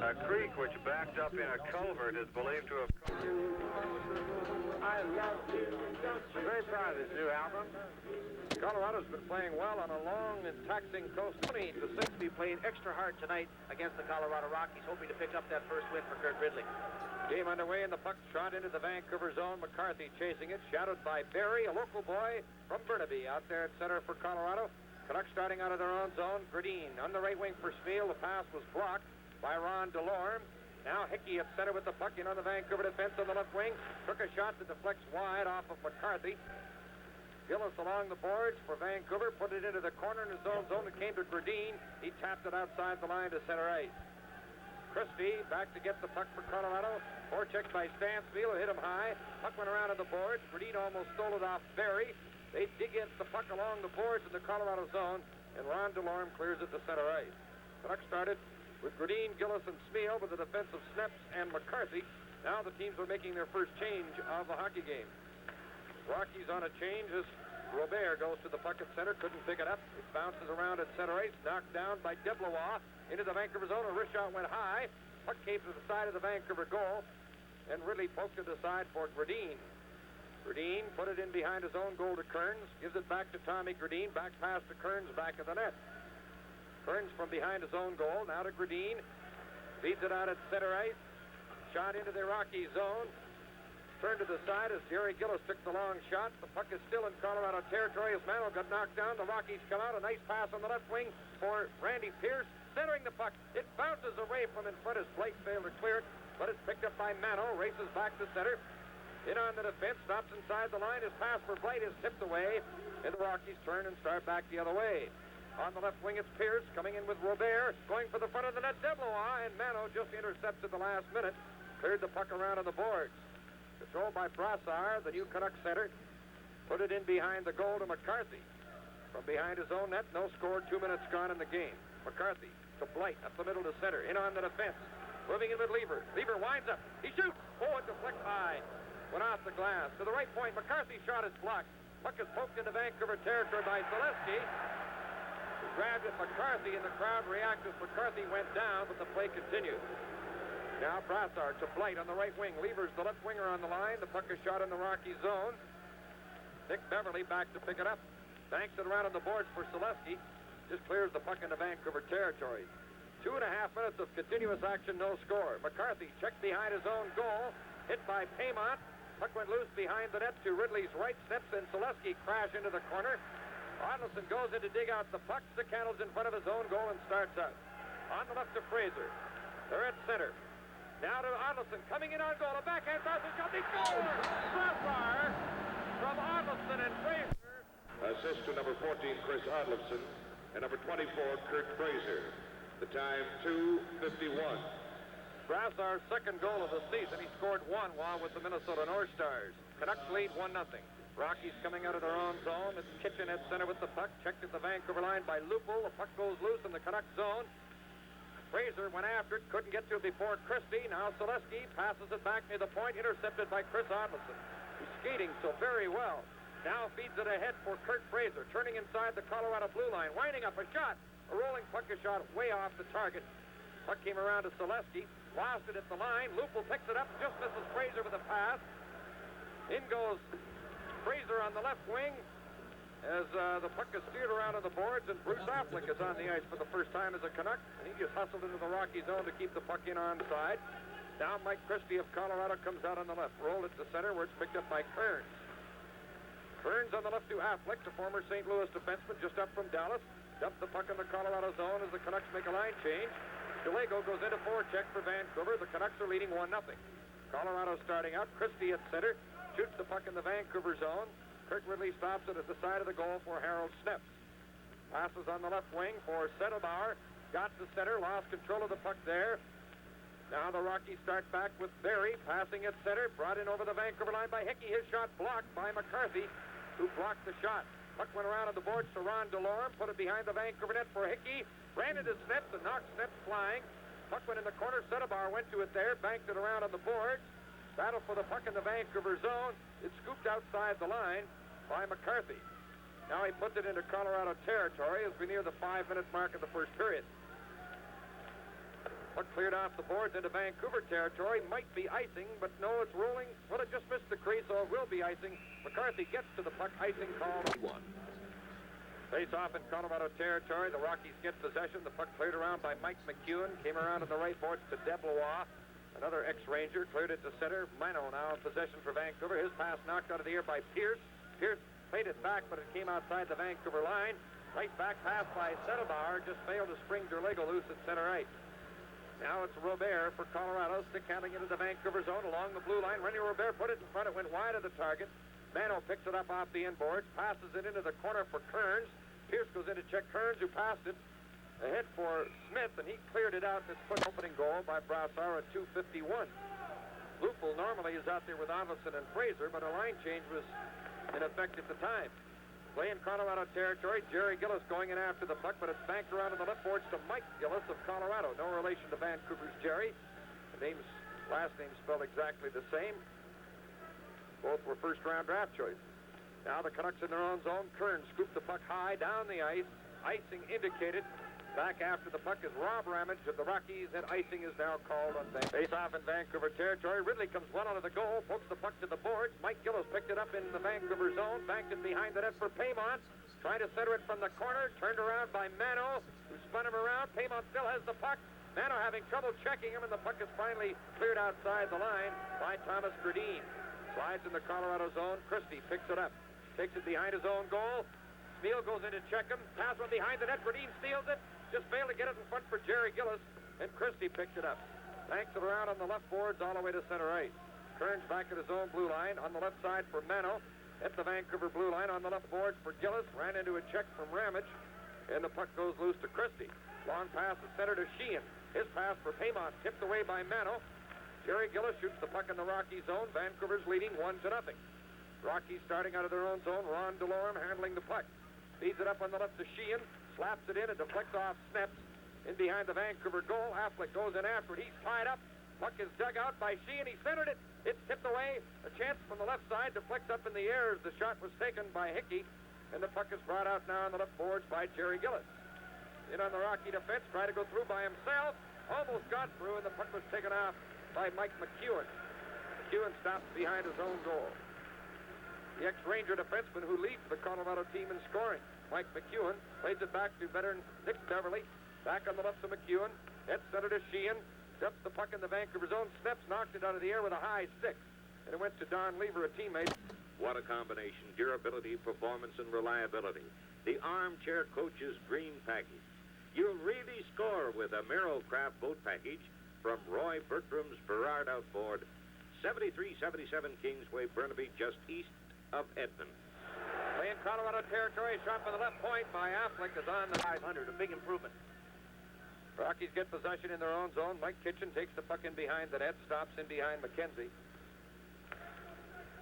A creek which backed up in a culvert is believed to have... I love you. I'm very proud of this new album. Colorado's been playing well on a long and taxing coast. 20-60 played extra hard tonight against the Colorado Rockies, hoping to pick up that first win for Kurt Ridley. Game underway and the puck shot into the Vancouver zone. McCarthy chasing it, shadowed by Barry, a local boy from Burnaby out there at center for Colorado. Canucks starting out of their own zone. Gradine on the right wing for Smeal. The pass was blocked by Ron Delorme. Now Hickey at center with the puck in on the Vancouver defense on the left wing. Took a shot that deflects wide off of McCarthy. Gillis along the boards for Vancouver, put it into the corner in his own zone. It came to Gradine. He tapped it outside the line to center ice. Christie back to get the puck for Colorado. Forechecked by Stansfield, hit him high. Puck went around on the boards. Gradine almost stole it off Barry. They dig in the puck along the boards in the Colorado zone, and Ron Delorme clears it to center ice. Canucks started with Gradine, Gillis, and Smeal with the defense of Sneps and McCarthy. Now the teams are making their first change of the hockey game. Rockies on a change as Robert goes to the puck at center, couldn't pick it up. It bounces around at center ice, knocked down by Deblois into the Vancouver zone. A wrist shot went high. Puck came to the side of the Vancouver goal, and Ridley poked it aside for Gradine. Gradine put it in behind his own goal to Kearns, gives it back to Tommy Gradine, back pass to Kearns, back of the net. Kearns from behind his own goal, now to Gradine, feeds it out at center ice, shot into the Rockies zone. Turned to the side as Jerry Gillis took the long shot. The puck is still in Colorado territory as Mano got knocked down. The Rockies come out. A nice pass on the left wing for Randy Pierce, centering the puck. It bounces away from in front as Blake failed to clear it, but it's picked up by Mano, races back to center. In on the defense, stops inside the line. His pass for Blight is tipped away, and the Rockies turn and start back the other way. On the left wing, it's Pierce coming in with Robert, going for the front of the net. Deblois, and Mano just intercepted the last minute, cleared the puck around on the boards. Controlled by Brassard, the new Canuck center. Put it in behind the goal to McCarthy. From behind his own net, no score, 2 minutes gone in the game. McCarthy to Blight, up the middle to center. In on the defense. Moving in with Lever. Lever winds up. He shoots. Oh, it deflects high. Went off the glass. To the right point, McCarthy's shot is blocked. Puck is poked into Vancouver territory by Zaleski. He grabbed it, McCarthy, and the crowd reacted as McCarthy went down, but the play continued. Now Brassard to Blight on the right wing. Lever's the left winger on the line. The puck is shot in the Rocky zone. Nick Beverly back to pick it up. Banks it around on the boards for Zaleski. Just clears the puck into Vancouver territory. 2.5 minutes of continuous action, no score. McCarthy checked behind his own goal. Hit by Paymont. Puck went loose behind the net to Ridley's right. Steps in. Zaleski crash into the corner. Arnoldson goes in to dig out the puck. Stick handles in front of his own goal and starts out. On the left to Fraser. They're at center. Now to Arnoldson, coming in on goal. A backhand pass is got the goal! Brassard from Arnoldson and Fraser. Assist to number 14, Chris Arnoldson, and number 24, Kurt Fraser. The time, 2:51. Brassard's second goal of the season. He scored one while with the Minnesota North Stars. Canucks lead 1-0. Rockies coming out of their own zone. It's Kitchen at center with the puck. Checked at the Vancouver line by Lupul. The puck goes loose in the Canuck zone. Fraser went after it, couldn't get to it before Christie. Now Zaleski passes it back near the point, intercepted by Chris Arnoldson. He's skating so very well. Now feeds it ahead for Kurt Fraser, turning inside the Colorado blue line, winding up a shot. A rolling puck is shot way off the target. Puck came around to Zaleski, lost it at the line. Lupul picks it up, just misses Fraser with a pass. In goes Fraser on the left wing as the puck is steered around on the boards, and Bruce Affleck is on the ice for the first time as a Canuck, and he just hustled into the Rocky zone to keep the puck in onside. Now Mike Christie of Colorado comes out on the left, rolled it to center where it's picked up by Kearns. Kearns on the left to Affleck, the former St. Louis defenseman, just up from Dallas. Dumped the puck in the Colorado zone as the Canucks make a line change. Gallego goes into forecheck for Vancouver. The Canucks are leading 1-0. Colorado starting out. Christie at center, shoots the puck in the Vancouver zone. Kurt Ridley stops it at the side of the goal for Harold Sneps. Passes on the left wing for Settlebauer. Got to center, lost control of the puck there. Now the Rockies start back with Barry, passing at center, brought in over the Vancouver line by Hickey. His shot blocked by McCarthy, who blocked the shot. Puck went around on the boards to Ron Delorme, put it behind the Vancouver net for Hickey. Ran into Sneps and knocked Sneps flying. Puck went in the corner. Settlebauer went to it there, banked it around on the boards. Battle for the puck in the Vancouver zone. It's scooped outside the line by McCarthy. Now he puts it into Colorado territory as we near the 5-minute mark of the first period. Puck cleared off the boards into Vancouver territory. Might be icing, but no, it's rolling. Well, it just missed the crease, so it will be icing. McCarthy gets to the puck. Icing call. One. Face off in Colorado territory. The Rockies get possession. The puck cleared around by Mike McEwen. Came around on the right boards to Deblois. Another ex-Ranger cleared it to center. Mano now in possession for Vancouver. His pass knocked out of the air by Pierce. Pierce played it back, but it came outside the Vancouver line. Right back pass by Settlebauer. Just failed to spring Derlego loose at center right. Now it's Robert for Colorado. Stick handling into the Vancouver zone along the blue line. Rennie Robert put it in front. It went wide of the target. Mano picks it up off the inboards. Passes it into the corner for Kearns. Pierce goes in to check Kearns, who passed it ahead for Smith, and he cleared it out. This put opening goal by Brassard at 2:51. Lupul normally is out there with Avison and Fraser, but a line change was in effect at the time. Play in Colorado territory. Jerry Gillis going in after the puck, but it's banked around to the left boards to Mike Gillis of Colorado. No relation to Vancouver's Jerry. The last name spelled exactly the same. Both were first-round draft choices. Now the Canucks in their own zone. Kearns scooped the puck high down the ice. Icing indicated. Back after the puck is Rob Ramage of the Rockies, and icing is now called on Vancouver. Face off in Vancouver territory. Ridley comes one out of the goal, pokes the puck to the boards. Mike Gillis picked it up in the Vancouver zone, banked it behind the net for Paymont. Trying to center it from the corner, turned around by Mano, who spun him around. Paymont still has the puck. Mano having trouble checking him, and the puck is finally cleared outside the line by Thomas Gradine. Slides in the Colorado zone. Christie picks it up. Takes it behind his own goal. Smeal goes in to check him. Pass from behind the net. Gradine steals it. Just failed to get it in front for Jerry Gillis, and Christie picked it up. Banks it around on the left boards all the way to center right. Kearns back at his own blue line on the left side for Mano. At the Vancouver blue line on the left boards for Gillis. Ran into a check from Ramage, and the puck goes loose to Christie. Long pass to center to Sheehan. His pass for Paymont tipped away by Mano. Jerry Gillis shoots the puck in the Rocky zone. Vancouver's leading 1-0. Rockies starting out of their own zone. Ron DeLorme handling the puck. Feeds it up on the left to Sheehan. Slaps it in and deflects off Snaps in behind the Vancouver goal. Affleck goes in after it. He's tied up. Puck is dug out by Sheehan. He centered it. It's tipped away. A chance from the left side. Deflects up in the air as the shot was taken by Hickey. And the puck is brought out now on the left boards by Jerry Gillis. In on the Rocky defense. Tried to go through by himself. Almost got through, and the puck was taken off by Mike McEwen. McEwen stops behind his own goal. The ex-Ranger defenseman who leads the Colorado team in scoring. Mike McEwen plays it back to veteran Nick Beverly. Back on the left to McEwen. Head center to Sheehan. Steps the puck in the Vancouver zone. Snaps knocked it out of the air with a high stick. And it went to Don Lever, a teammate. What a combination. Durability, performance, and reliability. The Armchair Coach's Dream Package. You'll really score with a Merrill-Craft boat package from Roy Bertram's Burrard Outboard, 7377 Kingsway, Burnaby, just east of Edmond. Play in Colorado territory. Shot from the left point by Affleck is on the 500. A big improvement. Rockies get possession in their own zone. Mike Kitchen takes the puck in behind the net. Stops in behind McKenzie.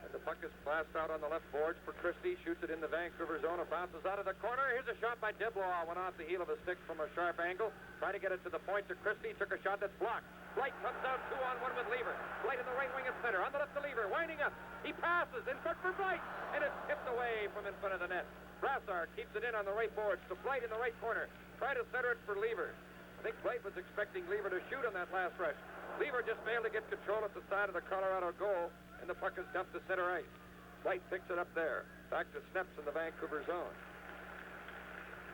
And the puck is blasted out on the left boards for Christie. Shoots it in the Vancouver zone. It bounces out of the corner. Here's a shot by Deblois. Went off the heel of a stick from a sharp angle. Trying to get it to the point to Christie. Took a shot that's blocked. Blight comes out 2-on-1 with Lever. Blight in the right wing at center. On the left to Lever. Winding up. He passes in front for Blight. And it's tipped away from in front of the net. Brassard keeps it in on the right boards to Blight in the right corner. Try to center it for Lever. I think Blight was expecting Lever to shoot on that last rush. Lever just failed to get control at the side of the Colorado goal, and the puck is dumped to center ice. Blight picks it up there. Back to Snaps in the Vancouver zone.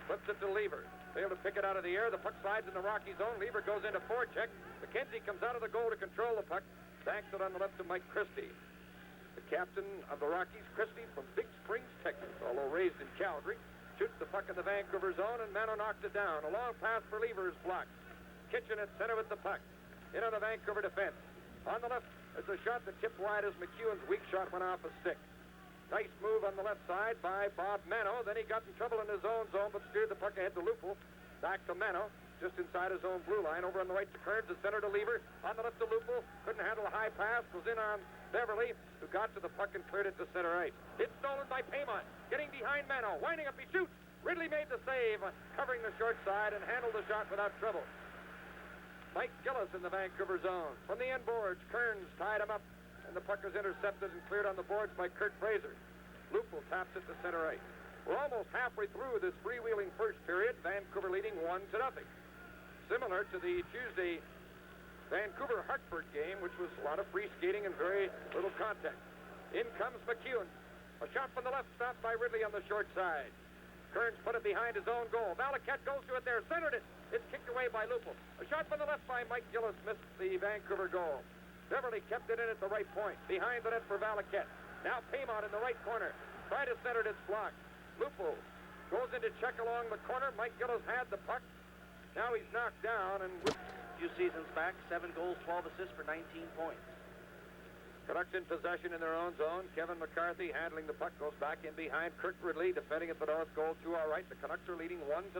Flips it to Lever. Failed to pick it out of the air. The puck slides in the Rocky zone. Lever goes into forecheck. McKenzie comes out of the goal to control the puck. Banks it on the left to Mike Christie. The captain of the Rockies, Christie, from Big Springs, Texas, although raised in Calgary, shoots the puck in the Vancouver zone, and Mano knocks it down. A long pass for Lever is blocked. Kitchen at center with the puck. In on the Vancouver defense. On the left, there's a shot that tipped wide as McEwen's weak shot went off a stick. Nice move on the left side by Bob Mano. Then he got in trouble in his own zone, but steered the puck ahead to Lupul. Back to Mano, just inside his own blue line. Over on the right to Kearns, the center to Lever. On the left to Lupul. Couldn't handle a high pass. Was in on Beverly, who got to the puck and cleared it to center right. It's stolen by Paymont. Getting behind Mano. Winding up, he shoots. Ridley made the save, covering the short side and handled the shot without trouble. Mike Gillis in the Vancouver zone. From the end boards, Kearns tied him up, and the puck is intercepted and cleared on the boards by Kurt Fraser. Lupul taps it to center right. We're almost halfway through this freewheeling first period. Vancouver leading 1-0. Similar to the Tuesday Vancouver-Hartford game, which was a lot of free skating and very little contact. In comes McEwen. A shot from the left, stopped by Ridley on the short side. Kearns put it behind his own goal. Valaket goes to it there, centered it. It's kicked away by Lupul. A shot from the left by Mike Gillis missed the Vancouver goal. Beverly kept it in at the right point. Behind the net for Valaket. Now Paymont in the right corner. Tried to center it, it's blocked. Lupul goes in to check along the corner. Mike Gillis had the puck. Now he's knocked down and... A few seasons back, 7 goals, 12 assists for 19 points. Canucks in possession in their own zone. Kevin McCarthy handling the puck, goes back in behind. Kirk Ridley defending at the north goal, 2 all right. The Canucks are leading 1-0.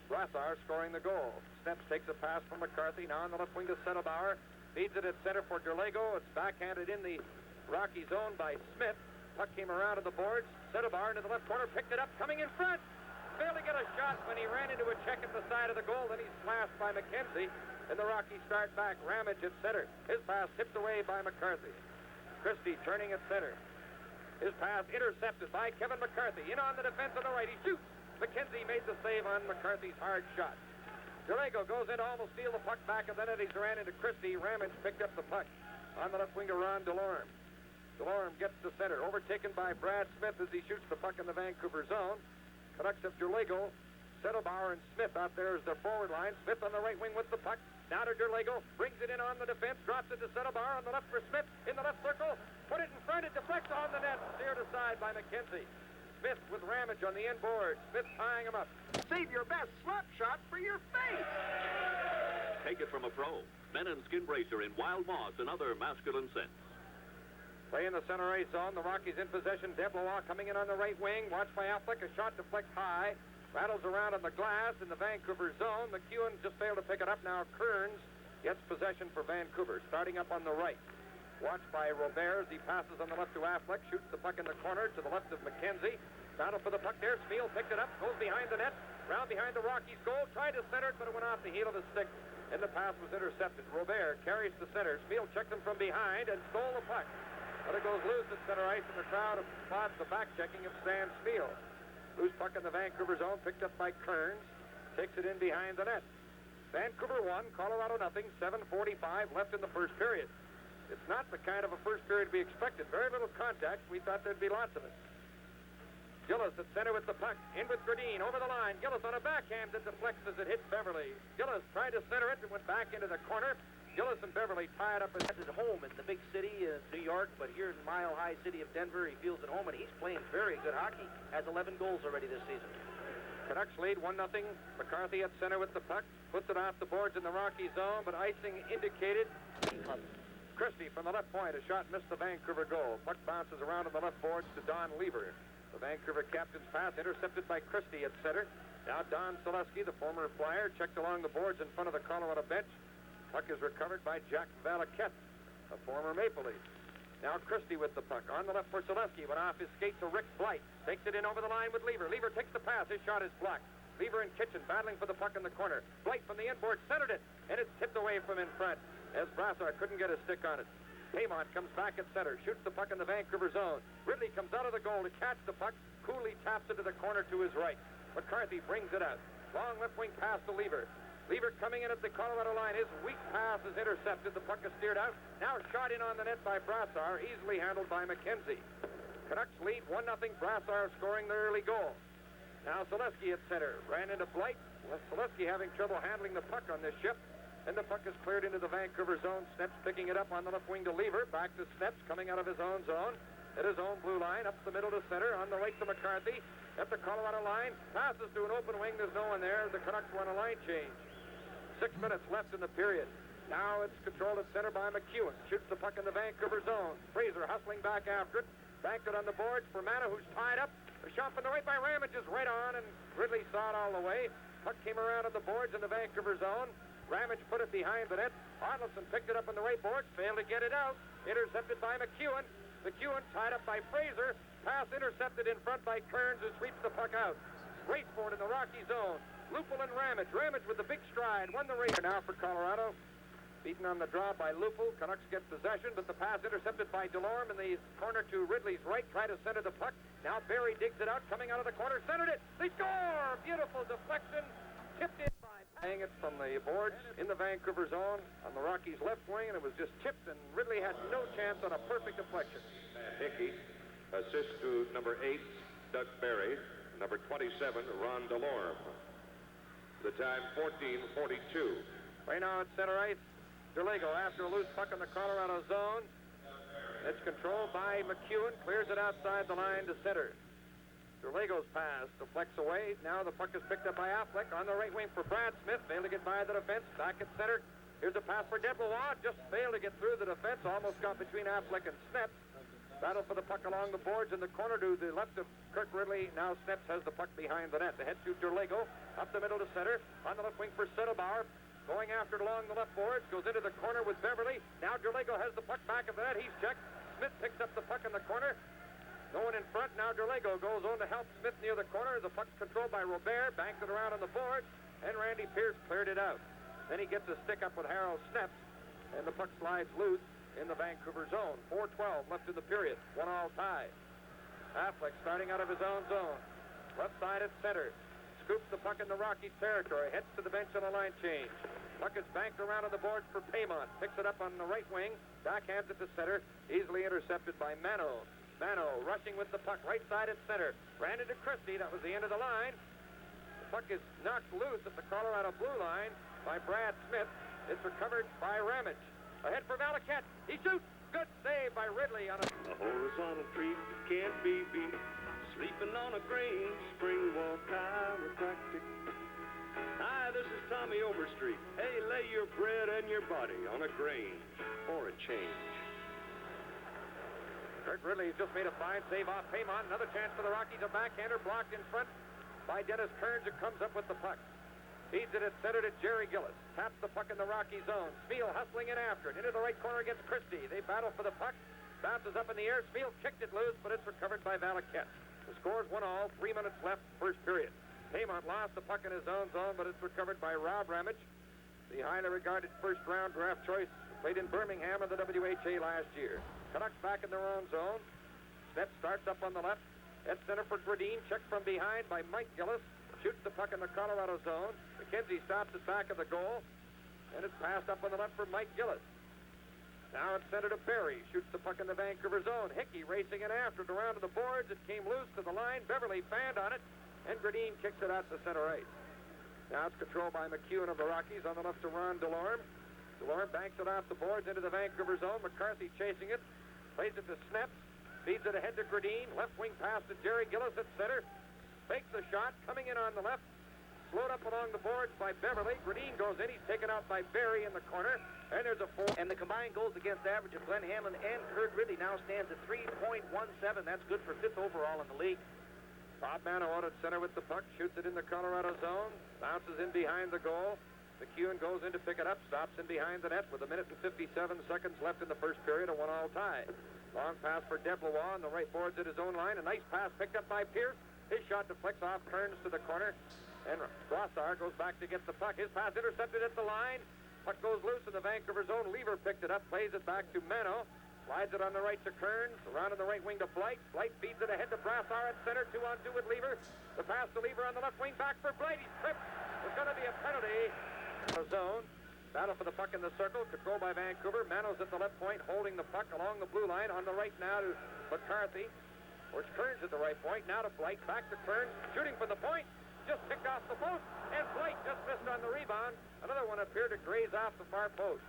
Brassard scoring the goal. Steps takes a pass from McCarthy. Now on the left wing to Settlebauer. Feeds it at center for Derlego. It's backhanded in the Rocky zone by Smith. Puck came around to the boards. Settlebauer into the left corner, picked it up, coming in front. Failed to get a shot when he ran into a check at the side of the goal. Then he's slashed by McKenzie. And the Rockies start back. Ramage at center. His pass tipped away by McCarthy. Christie turning at center. His pass intercepted by Kevin McCarthy. In on the defense on the right. He shoots. McKenzie made the save on McCarthy's hard shot. Derlego goes in to almost steal the puck back, and then he's ran into Christie. Ramage picked up the puck. On the left wing to Ron Delorme. Delorme gets to center. Overtaken by Brad Smith as he shoots the puck in the Vancouver zone. Canucks have Derlego, Settlebauer, and Smith out there as their forward line. Smith on the right wing with the puck. Now to Derlego, brings it in on the defense, drops it to Settlebauer on the left for Smith, in the left circle, put it in front, it deflects on the net, steered aside by McKenzie. Smith with Ramage on the inboard, Smith tying him up. Save your best slap shot for your face. Take it from a pro. Men and Skin Bracer in Wild Moss and other masculine scents. Play in the center ice zone, the Rockies in possession. Deblois coming in on the right wing, watched by Affleck, a shot deflects high. Rattles around on the glass in the Vancouver zone. McEwen just failed to pick it up. Now Kearns gets possession for Vancouver, starting up on the right. Watched by Robert as he passes on the left to Affleck, shoots the puck in the corner to the left of McKenzie. Battle for the puck there. Spiel picked it up, goes behind the net, round behind the Rockies goal, tried to center it, but it went off the heel of his stick, and the pass was intercepted. Robert carries to center. Spiel checked him from behind and stole the puck. But it goes loose at center ice, and the crowd applauds the back-checking of Stan Spiel. Loose puck in the Vancouver zone, picked up by Kearns. Takes it in behind the net. Vancouver 1, Colorado nothing, 7:45 left in the first period. It's not the kind of a first period to be expected. Very little contact. We thought there'd be lots of it. Gillis at center with the puck. In with Gradine, over the line. Gillis on a backhand that deflects as it hits Beverly. Gillis tried to center it and went back into the corner. Gillis and Beverly tied up At home in the big city of New York, but here in the mile-high city of Denver, he feels at home, and he's playing very good hockey. Has 11 goals already this season. Canucks lead 1-0. McCarthy at center with the puck. Puts it off the boards in the Rocky zone, but icing indicated. Christie from the left point. A shot missed the Vancouver goal. Puck bounces around on the left boards to Don Lever. The Vancouver captain's pass intercepted by Christie at center. Now Don Selesky, the former Flyer, checked along the boards in front of the Colorado bench. Puck is recovered by Jack Valaket, a former Maple Leaf. Now Christie with the puck. On the left for Selesky. Went off his skate to Rick Blight. Takes it in over the line with Lever. Lever takes the pass. His shot is blocked. Lever and Kitchen battling for the puck in the corner. Blight from the inboard centered it, and it's tipped away from in front as Brassard couldn't get a stick on it. Paymont comes back at center. Shoots the puck in the Vancouver zone. Ridley comes out of the goal to catch the puck. Cooley taps it to the corner to his right. McCarthy brings it out. Long left wing pass to Lever. Lever coming in at the Colorado line. His weak pass is intercepted. The puck is steered out. Now shot in on the net by Brassard. Easily handled by McKenzie. Canucks lead 1-0. Brassard scoring the early goal. Now Selesky at center. Ran into Blight. Selesky having trouble handling the puck on this shift. And the puck is cleared into the Vancouver zone. Sneps picking it up on the left wing to Lever. Back to Sneps coming out of his own zone. At his own blue line. Up the middle to center. On the right to McCarthy. At the Colorado line. Passes to an open wing. There's no one there. The Canucks want a line change. 6 minutes left in the period. Now it's controlled at center by McEwen. Shoots the puck in the Vancouver zone. Fraser hustling back after it. Banked it on the boards for Mana, who's tied up. A shot from the right by Ramage is right on, and Ridley saw it all the way. Puck came around on the boards in the Vancouver zone. Ramage put it behind the net. Arnoldson picked it up on the right board. Failed to get it out. Intercepted by McEwen. McEwen tied up by Fraser. Pass intercepted in front by Kearns, who sweeps the puck out. Great for it in the Rocky zone. Lupul and Ramage. Ramage with the big stride. Won the race. Now for Colorado. Beaten on the draw by Lupul. Canucks get possession, but the pass intercepted by Delorme in the corner to Ridley's right. Try to center the puck. Now Barry digs it out. Coming out of the corner. Centered it. They score! Beautiful deflection. Tipped in by Playing it from the boards in the Vancouver zone on the Rockies' left wing, and it was just chipped, and Ridley had no chance on a perfect deflection. Hickey, assist to number 8, Doug Barry, number 27, Ron DeLorme. The time 14:42. Right now at center ice, DeLego after a loose puck in the Colorado zone. It's controlled by McEwen, clears it outside the line to center. DeLego's pass deflects away. Now the puck is picked up by Affleck on the right wing for Brad Smith. Failed to get by the defense. Back at center. Here's a pass for Deblois. Just failed to get through the defense. Almost got between Affleck and Sneps. Battle for the puck along the boards in the corner to the left of Kirk Ridley. Now Sneps has the puck behind the net. The head to DeLego. Up the middle to center. On the left wing for Settlebauer. Going after it along the left boards. Goes into the corner with Beverly. Now DeLego has the puck back of the net. He's checked. Smith picks up the puck in the corner. No one in front. Now DeLego goes on to help Smith near the corner. The puck's controlled by Robert. Banks it around on the board. And Randy Pierce cleared it out. Then he gets a stick up with Harold Sneps. And the puck slides loose in the Vancouver zone. 4:12 left in the period. 1-all tie. Affleck starting out of his own zone. Left side at center. Scoops the puck in the Rockies territory. Heads to the bench on a line change. Puck is banked around on the boards for Paymont. Picks it up on the right wing. Backhands it to center. Easily intercepted by Mano. Mano rushing with the puck, right side at center. Ran into Christie. That was the end of the line. The puck is knocked loose at the Colorado blue line by Brad Smith. It's recovered by Ramage. Ahead for Valaket. He shoots. Good save by Ridley on a horizontal treat that can't be beat. Sleeping on a green spring walk chiropractic. Hi, this is Tommy Overstreet. Hey, lay your bread and your body on a Grange for a change. Kirk Ridley has just made a fine save off Paymont. Another chance for the Rockies. A backhander blocked in front by Dennis Kearns, who comes up with the puck. Feeds it at center to Jerry Gillis. Taps the puck in the Rocky zone. Spiel hustling in after it. Into the right corner against Christie. They battle for the puck. Bounces up in the air. Spiel kicked it loose, but it's recovered by Valaket. The score's 1-all. 3 minutes left, first period. Paymont lost the puck in his own zone, but it's recovered by Rob Ramage, the highly regarded first-round draft choice. Played in Birmingham in the WHA last year. Canucks back in their own zone. Sneps starts up on the left. At center for Gradine. Checked from behind by Mike Gillis. Shoots the puck in the Colorado zone. McKenzie stops at back of the goal. And it's passed up on the left for Mike Gillis. Now it's center to Barry. Shoots the puck in the Vancouver zone. Hickey racing in after it around to the boards. It came loose to the line. Beverly fanned on it. And Gradine kicks it out to center ice. Now it's controlled by McEwen of the Rockies. On the left to Ron DeLorme. DeLorme banks it off the boards into the Vancouver zone. McCarthy chasing it. Plays it to Sneps. Feeds it ahead to Gradine. Left wing pass to Jerry Gillis at center. Fakes the shot. Coming in on the left. Slowed up along the boards by Beverly. Gradine goes in. He's taken out by Barry in the corner. And there's a 4. And the combined goals against average of Glenn Hamlin and Kurt Ridley now stands at 3.17. That's good for 5th overall in the league. Bob Mano out at center with the puck. Shoots it in the Colorado zone. Bounces in behind the goal. McEwen goes in to pick it up. Stops in behind the net with 1 minute and 57 seconds left in the first period. A 1-all tie. Long pass for Deblois on the right boards at his own line. A nice pass picked up by Pierce. His shot deflects off, turns to the corner. And Brossard goes back to get the puck. His pass intercepted at the line. Puck goes loose in the Vancouver zone. Lever picked it up, plays it back to Mano. Slides it on the right to Kearns. Around on the right wing to Blight. Blight feeds it ahead to Brassard at center. 2-on-2 with Lever. The pass to Lever on the left wing. Back for Blight. He's tripped. There's going to be a penalty. Zone. Battle for the puck in the circle. Controlled by Vancouver. Mano's at the left point, holding the puck along the blue line. On the right now to McCarthy. Or it's Kearns at the right point. Now to Blight. Back to Kearns. Shooting from the point. Just picked off the post. And Blight just missed on the rebound. Another one appeared to graze off the far post.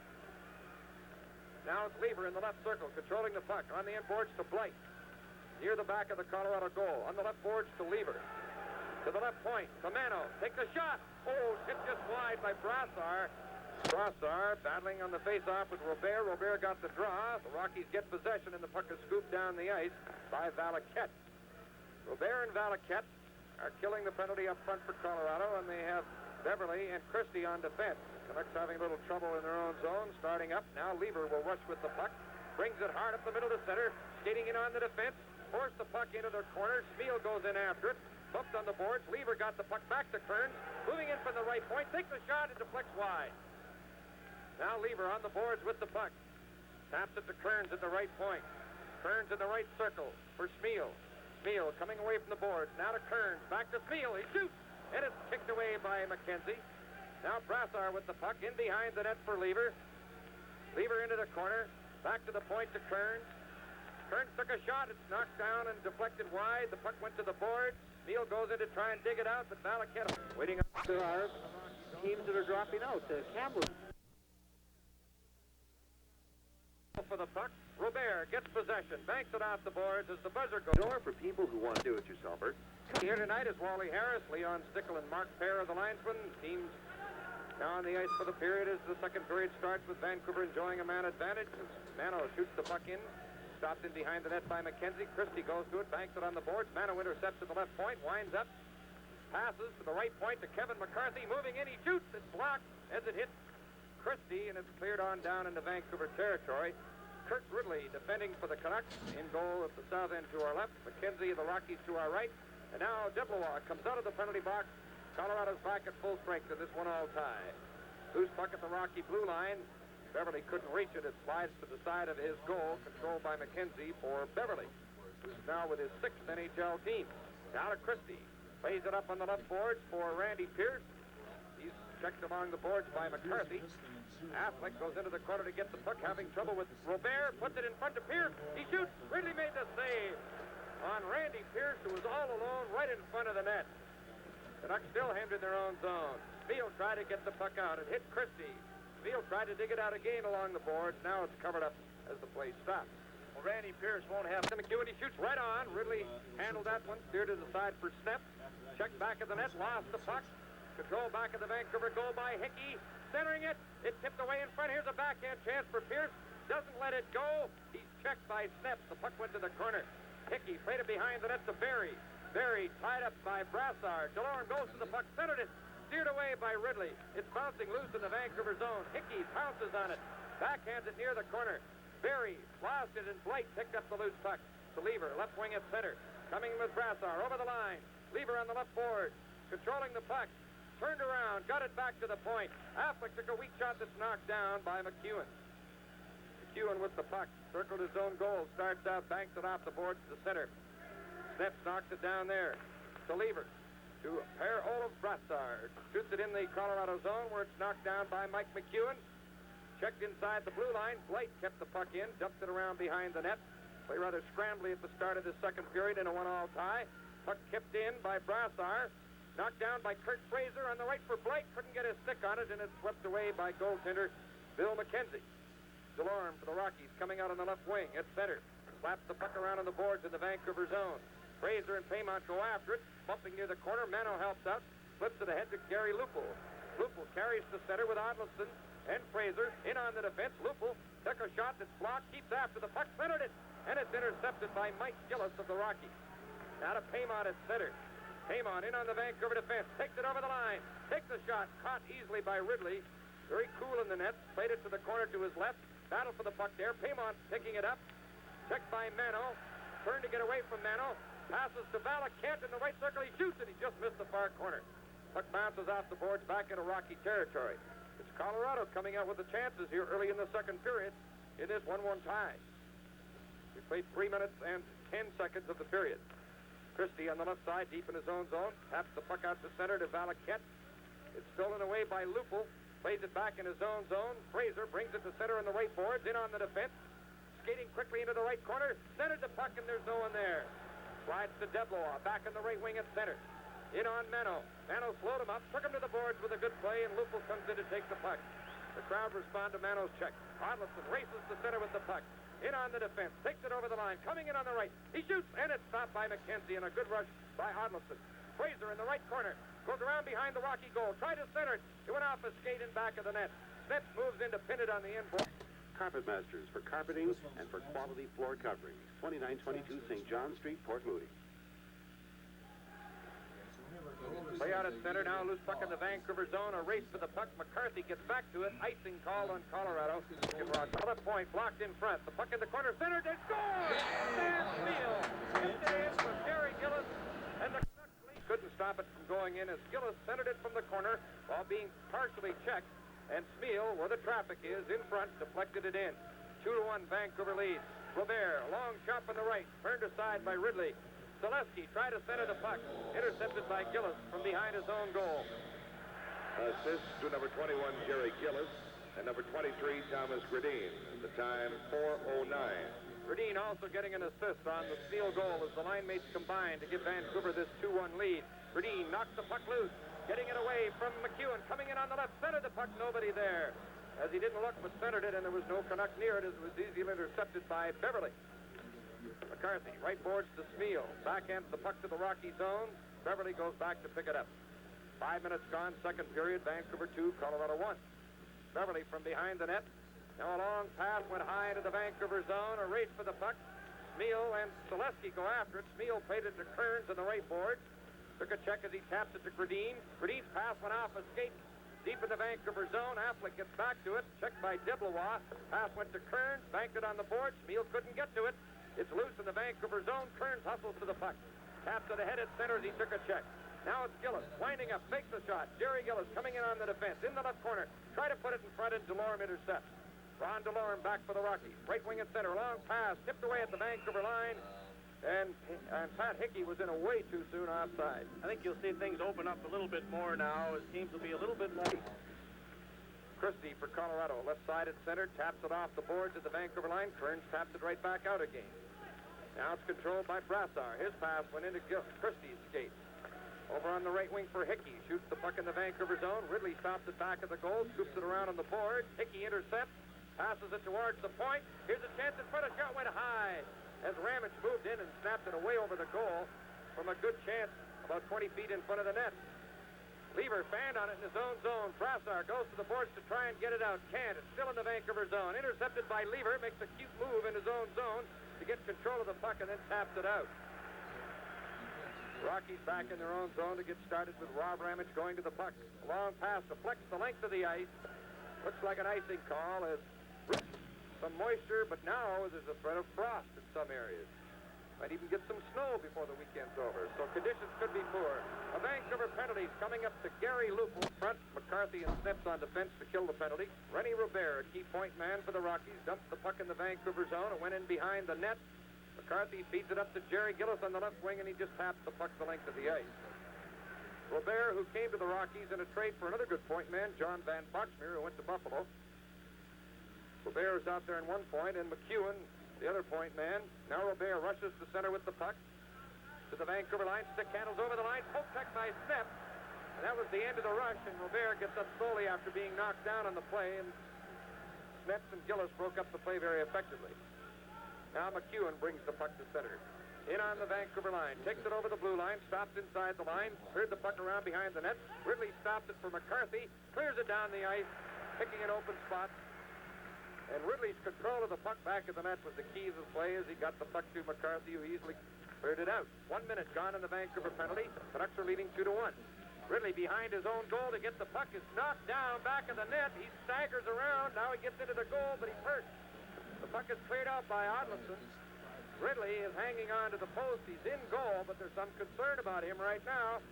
Now it's Lever in the left circle, controlling the puck. On the inboards to Blight. Near the back of the Colorado goal. On the left boards to Lever. To the left point. To Mano. Take the shot. Oh, hit just wide by Brassard. Brassard battling on the face-off with Robert. Robert got the draw. The Rockies get possession, and the puck is scooped down the ice by Valaket. Robert and Valaket are killing the penalty up front for Colorado, and they have Beverly and Christie on defense. Canucks having a little trouble in their own zone. Starting up. Now Lever will rush with the puck. Brings it hard up the middle to center. Skating in on the defense. Forced the puck into the corner. Spiel goes in after it. Bumped on the boards. Lever got the puck back to Kearns. Moving in from the right point. Takes the shot and deflects wide. Now Lever on the boards with the puck. Taps it to Kearns at the right point. Kearns in the right circle for Spiel. Spiel coming away from the boards. Now to Kearns. Back to Spiel. He shoots. And it's kicked away by McKenzie. Now Brassard with the puck in behind the net for Lever. Lever into the corner. Back to the point to Kearns. Kearns took a shot. It's knocked down and deflected wide. The puck went to the board. Neal goes in to try and dig it out, but Valaket waiting up. There are teams that are dropping out. Kamloops. For the puck, Robert gets possession, banks it off the boards as the buzzer goes. Door for people who want to do it yourselfers. Here tonight is Wally Harris, Leon Stickle, and Mark Pear of the linesmen. Teams now on the ice for the period as the second period starts with Vancouver enjoying a man advantage. Mano shoots the puck in, stopped in behind the net by McKenzie. Christie goes to it, banks it on the boards. Mano intercepts at the left point, winds up, passes to the right point to Kevin McCarthy, moving in, he shoots, it's blocked as it hits Christie, and it's cleared on down into Vancouver territory. Kurt Ridley defending for the Canucks, in goal at the south end to our left. McKenzie of the Rockies to our right. And now Deblois comes out of the penalty box. Colorado's back at full strength in this one-all tie. Loose puck at the Rocky blue line. Beverly couldn't reach it. It slides to the side of his goal, controlled by McKenzie for Beverly, who's now with his 6th NHL team. Now to Christie. Plays it up on the left boards for Randy Pierce. He's checked along the boards by McCarthy. Affleck goes into the corner to get the puck, having trouble with Robert, puts it in front of Pierce. He shoots. Ridley made the save on Randy Pierce, who was all alone right in front of the net. The Canucks still hemmed in their own zone. Field tried to get the puck out. It hit Christie. Field tried to dig it out again along the boards. Now it's covered up as the play stops. Well, Randy Pierce won't have McEwen. He shoots right on. Ridley handled that one, steered to the side for Snep. Checked back at the net, lost the puck. Control back at the Vancouver goal by Hickey. Centering it. It tipped away in front. Here's a backhand chance for Pierce. Doesn't let it go. He's checked by Snep. The puck went to the corner. Hickey played it behind the net to Barry. Barry tied up by Brassard. DeLorme goes to the puck, centered it. Steered away by Ridley. It's bouncing loose in the Vancouver zone. Hickey pounces on it. Backhands it near the corner. Barry lost it, and Blight picked up the loose puck. To Lever, left wing at center. Coming with Brassard over the line. Lever on the left board. Controlling the puck. Turned around, got it back to the point. Affleck took a weak shot that's knocked down by McEwen. McEwen with the puck, circled his own goal, starts out, banks it off the boards to the center. Sneps knocks it down there to Lever, to Per-Olof Brassard. Shoots it in the Colorado zone where it's knocked down by Mike McEwen. Checked inside the blue line. Blight kept the puck in, dumped it around behind the net. Play rather scrambly at the start of the second period in a one-all tie. Puck kept in by Brassard. Knocked down by Kurt Fraser on the right for Blight. Couldn't get his stick on it, and it's swept away by goaltender Bill McKenzie. DeLorme for the Rockies coming out on the left wing at center. Slaps the puck around on the boards in the Vancouver zone. Fraser and Paymont go after it. Bumping near the corner. Mano helps out. Flips it ahead to Gary Lupul. Lupul carries to center with Odlinson and Fraser. In on the defense. Lupul took a shot that's blocked. Keeps after the puck. Centered it. And it's intercepted by Mike Gillis of the Rockies. Now to Paymont at center. Paymont in on the Vancouver defense. Takes it over the line. Takes a shot. Caught easily by Ridley. Very cool in the net. Played it to the corner to his left. Battle for the puck there. Paymont picking it up. Checked by Mano. Turned to get away from Mano. Passes to Valaket in the right circle. He shoots it. He just missed the far corner. Puck bounces off the boards back into Rocky territory. It's Colorado coming out with the chances here early in the second period in this 1-1 tie. We played 3 minutes and 10 seconds of the period. Christie on the left side, deep in his own zone. Taps the puck out to center to Valaket. It's stolen away by Lupul. Plays it back in his own zone. Fraser brings it to center on the right boards. In on the defense. Skating quickly into the right corner. Centered the puck, and there's no one there. Slides to Deblois. Back in the right wing at center. In on Mano. Mano slowed him up. Took him to the boards with a good play, and Lupul comes in to take the puck. The crowd respond to Mano's check. Odlinson races to center with the puck. In on the defense, takes it over the line, coming in on the right. He shoots, and it's stopped by McKenzie, and a good rush by Odlinson. Fraser in the right corner, goes around behind the Rocky goal, tried to center it. It went off a skate in back of the net. Smith moves in to pin it on the end board. Carpet Masters for carpeting and for quality floor coverings. 2922 St. John Street, Port Moody. Play out at center, now loose puck in the Vancouver zone. A race for the puck. McCarthy gets back to it. Icing call on Colorado. Left point blocked in front. The puck in the corner, centered, and score! Stan Smeel tipped it in from Gary Gillis, and the Canucks couldn't stop it from going in as Gillis centered it from the corner while being partially checked. And Smeel, where the traffic is, in front, deflected it in. 2-1 Vancouver lead. Robert, a long chop on the right, turned aside by Ridley. Zaleski tried to center the puck, intercepted by Gillis from behind his own goal. Assists to number 21, Jerry Gillis, and number 23, Thomas Gradine. The time, 4:09. Gradine also getting an assist on the steal goal as the line mates combined to give Vancouver this 2-1 lead. Gradine knocks the puck loose, getting it away from McEwen, coming in on the left, centered the puck, nobody there. As he didn't look, but centered it, and there was no Canuck near it, as it was easily intercepted by Beverly. McCarthy, right boards to Smeal, backhands the puck to the Rocky zone. Beverly goes back to pick it up. 5 minutes gone, second period, Vancouver 2, Colorado 1. Beverly from behind the net. Now a long pass went high into the Vancouver zone, a race for the puck. Smeal and Selesky go after it. Smeal played it to Kearns on the right board. Took a check as he taps it to Gradine. Gradine's pass went off a skate deep in the Vancouver zone. Affleck gets back to it. Checked by Deblois. Pass went to Kearns. Banked it on the board. Smeal couldn't get to it. It's loose in the Vancouver zone. Kearns hustles to the puck. Taps it ahead at center as he took a check. Now it's Gillis, winding up, makes the shot. Jerry Gillis coming in on the defense, in the left corner. Try to put it in front, and Delorme intercepts. Ron Delorme back for the Rockies. Right wing at center, long pass, tipped away at the Vancouver line. And Pat Hickey was in a way too soon offside. I think you'll see things open up a little bit more now as teams will be a little bit more. Christie for Colorado, left side at center, taps it off the boards at the Vancouver line. Kearns taps it right back out again. Now it's controlled by Brassard. His pass went into Christie's skate. Over on the right wing for Hickey. Shoots the puck in the Vancouver zone. Ridley stops it back at the goal. Scoops it around on the board. Hickey intercepts. Passes it towards the point. Here's a chance in front. A shot went high as Ramage moved in and snapped it away over the goal from a good chance about 20 feet in front of the net. Lever fanned on it in his own zone. Brassard goes to the boards to try and get it out. Can't. It's still in the Vancouver zone. Intercepted by Lever. Makes a cute move in his own zone to get control of the puck and then taps it out. Rockies back in their own zone to get started with Rob Ramage going to the puck. A long pass deflects the length of the ice. Looks like an icing call as some moisture, but now there's a threat of frost in some areas. Might even get some snow before the weekend's over, so conditions could be poor. A Vancouver penalty coming up to Gary Lupel front. McCarthy and Snips on defense to kill the penalty. Rennie Robert, a key point man for the Rockies, dumps the puck in the Vancouver zone. It went in behind the net. McCarthy feeds it up to Jerry Gillis on the left wing, and he just taps the puck the length of the ice. Robert, who came to the Rockies in a trade for another good point man, John Van Boxmeer, who went to Buffalo. Robert is out there in one point, and McEwen, the other point man. Now Robert rushes to center with the puck to the Vancouver line. Stick handles over the line. Poke check by Snep. And that was the end of the rush, and Robert gets up slowly after being knocked down on the play, and Sneps and Gillis broke up the play very effectively. Now McEwen brings the puck to center. In on the Vancouver line. Takes it over the blue line. Stops inside the line. Cleared the puck around behind the net. Ridley stops it for McCarthy. Clears it down the ice. Picking an open spot. And Ridley's control of the puck back of the net was the key of the play as he got the puck to McCarthy, who easily cleared it out. 1 minute gone in the Vancouver penalty. Canucks are leading 2-1. Ridley behind his own goal to get the puck. Is knocked down back of the net. He staggers around. Now he gets into the goal, but he's hurt. The puck is cleared out by Odlinson. Ridley is hanging on to the post. He's in goal, but there's some concern about him right now.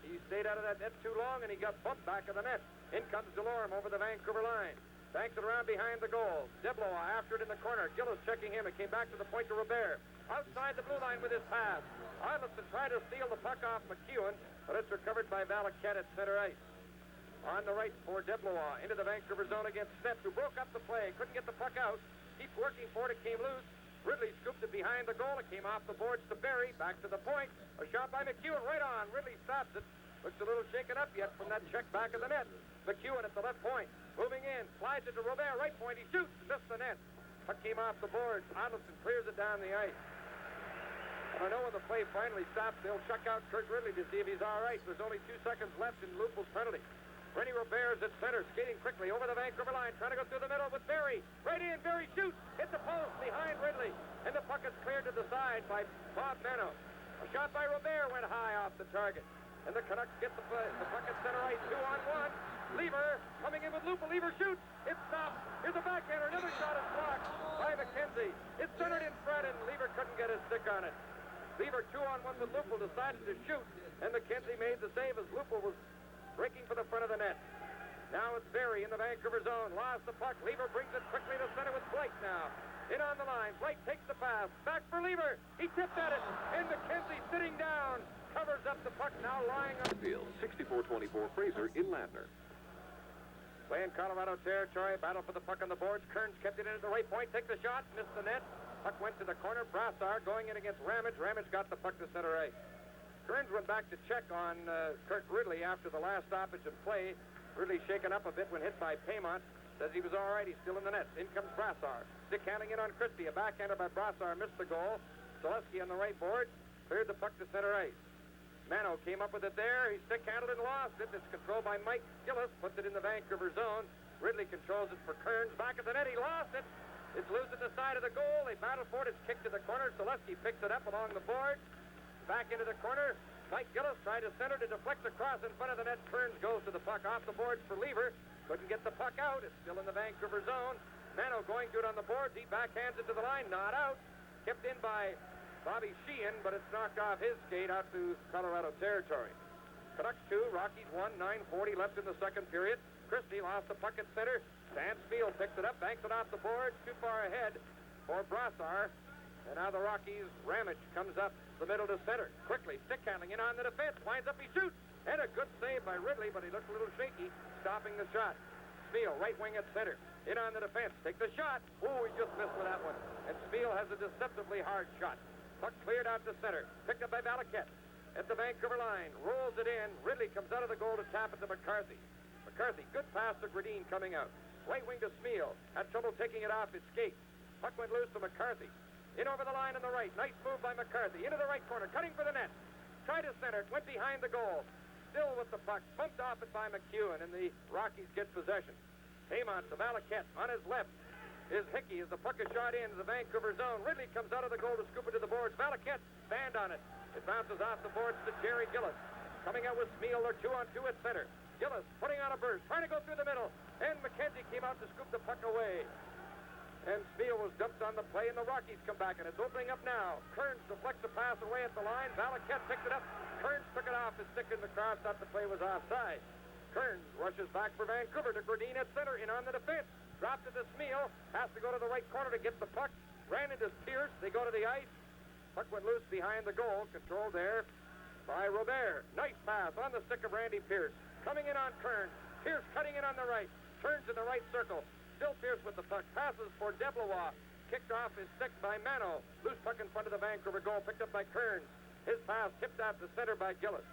He stayed out of that net too long, and he got bumped back of the net. In comes Delorme over the Vancouver line. Banks it around behind the goal. Deblois after it in the corner. Gillis checking him. It came back to the point to Robert. Outside the blue line with his pass. Odlinson tried to steal the puck off McEwen, but it's recovered by Valaket at center ice. On the right for Deblois. Into the Vancouver zone against Sneps, who broke up the play. Couldn't get the puck out. Keeps working for it. It came loose. Ridley scooped it behind the goal. It came off the boards to Barry. Back to the point. A shot by McEwen right on. Ridley stops it. Looks a little shaken up yet from that check back of the net. McEwen at the left point. Moving in. Slides it to Robert. Right point. He shoots. Missed the net. Puck came off the boards. Odlinson clears it down the ice. I know when the play finally stops, they'll check out Kurt Ridley to see if he's all right. There's only 2 seconds left in Lupel's penalty. Rennie Robert is at center, skating quickly over the Vancouver line, trying to go through the middle with Barry. Right in, Barry shoots, hit the post behind Ridley, and the puck is cleared to the side by Bob Benno. A shot by Robert went high off the target, and the Canucks get the puck at center ice, 2-on-1. Lever coming in with Lupel. Lever shoots, it's stopped. Here's a backhander, another shot is blocked by McKenzie. It's centered in front, and Lever couldn't get his stick on it. Lever 2-on-1 with Lupel decided to shoot, and McKenzie made the save as Lupel was breaking for the front of the net. Now it's Barry in the Vancouver zone. Lost the puck. Lever brings it quickly to center with Blake now. In on the line. Blake takes the pass. Back for Lever. He tipped at it. And McKenzie sitting down. Covers up the puck now lying on Field, 6424 Fraser in Ladner. Playing Colorado territory, battle for the puck on the boards. Kearns kept it in at the right point, take the shot, missed the net. Puck went to the corner. Brassard going in against Ramage. Ramage got the puck to center ice. Kearns went back to check on Kurt Ridley after the last stoppage of play. Ridley shaken up a bit when hit by Paymont. Says he was all right. He's still in the net. In comes Brassard. Stick handling it on Christie. A backhander by Brassard missed the goal. Zaleski on the right board cleared the puck to center ice. Mano came up with it there. He stick handled it and lost it. It's controlled by Mike Gillis. Puts it in the Vancouver zone. Ridley controls it for Kearns. Back at the net. He lost it. It's loose at the side of the goal. They battle for it. It's kicked to the corner. Zaleski picks it up along the board. Back into the corner. Mike Gillis tried to center to deflect across in front of the net. Kearns goes to the puck off the boards for Lever. Couldn't get the puck out. It's still in the Vancouver zone. Mano going to it on the boards. He backhands it to the line. Not out. Kept in by Bobby Sheehan, but it's knocked off his skate out to Colorado territory. Canucks 2, Rockies 1, 9:40 left in the second period. Christie lost the puck at center. Stan Spiel picks it up, banks it off the board. Too far ahead for Brassard. And now the Rockies, Ramage comes up the middle to center. Quickly, stick handling in on the defense. Winds up, he shoots. And a good save by Ridley, but he looks a little shaky, stopping the shot. Spiel, right wing at center. In on the defense. Take the shot. Oh, he just missed with that one. And Spiel has a deceptively hard shot. Puck cleared out to center. Picked up by Valaket at the Vancouver line. Rolls it in. Ridley comes out of the goal to tap it to McCarthy. McCarthy, good pass to Gradine coming out. Right wing to Spiel. Had trouble taking it off his skate. Puck went loose to McCarthy. In over the line on the right. Nice move by McCarthy. Into the right corner. Cutting for the net. Tried to center. Went behind the goal. Still with the puck. Bumped off it by McEwen. And the Rockies get possession. Paymont to Valaket on his left. Is Hickey as the puck is shot into the Vancouver zone. Ridley comes out of the goal to scoop it to the boards. Valaket stand on it. It bounces off the boards to Jerry Gillis. Coming out with Spiel. They're 2-on-2 at center. Gillis putting on a burst. Trying to go through the middle. And McKenzie came out to scoop the puck away. And Spiel was dumped on the play, and the Rockies come back, and it's opening up now. Kearns deflects the pass away at the line. Valaket picked it up. Kearns took it off his stick in the cross. Thought the play was offside. Kearns rushes back for Vancouver to Gradine at center. In on the defense. Dropped it to Spiel. Has to go to the right corner to get the puck. Ran into Pierce. They go to the ice. Puck went loose behind the goal. Controlled there by Robert. Nice pass on the stick of Randy Pierce. Coming in on Kearns. Pierce cutting in on the right. Turns in the right circle. Still Pierce with the puck. Passes for Deblois. Kicked off his stick by Mano. Loose puck in front of the Vancouver goal. Picked up by Kearns. His pass tipped out to center by Gillis.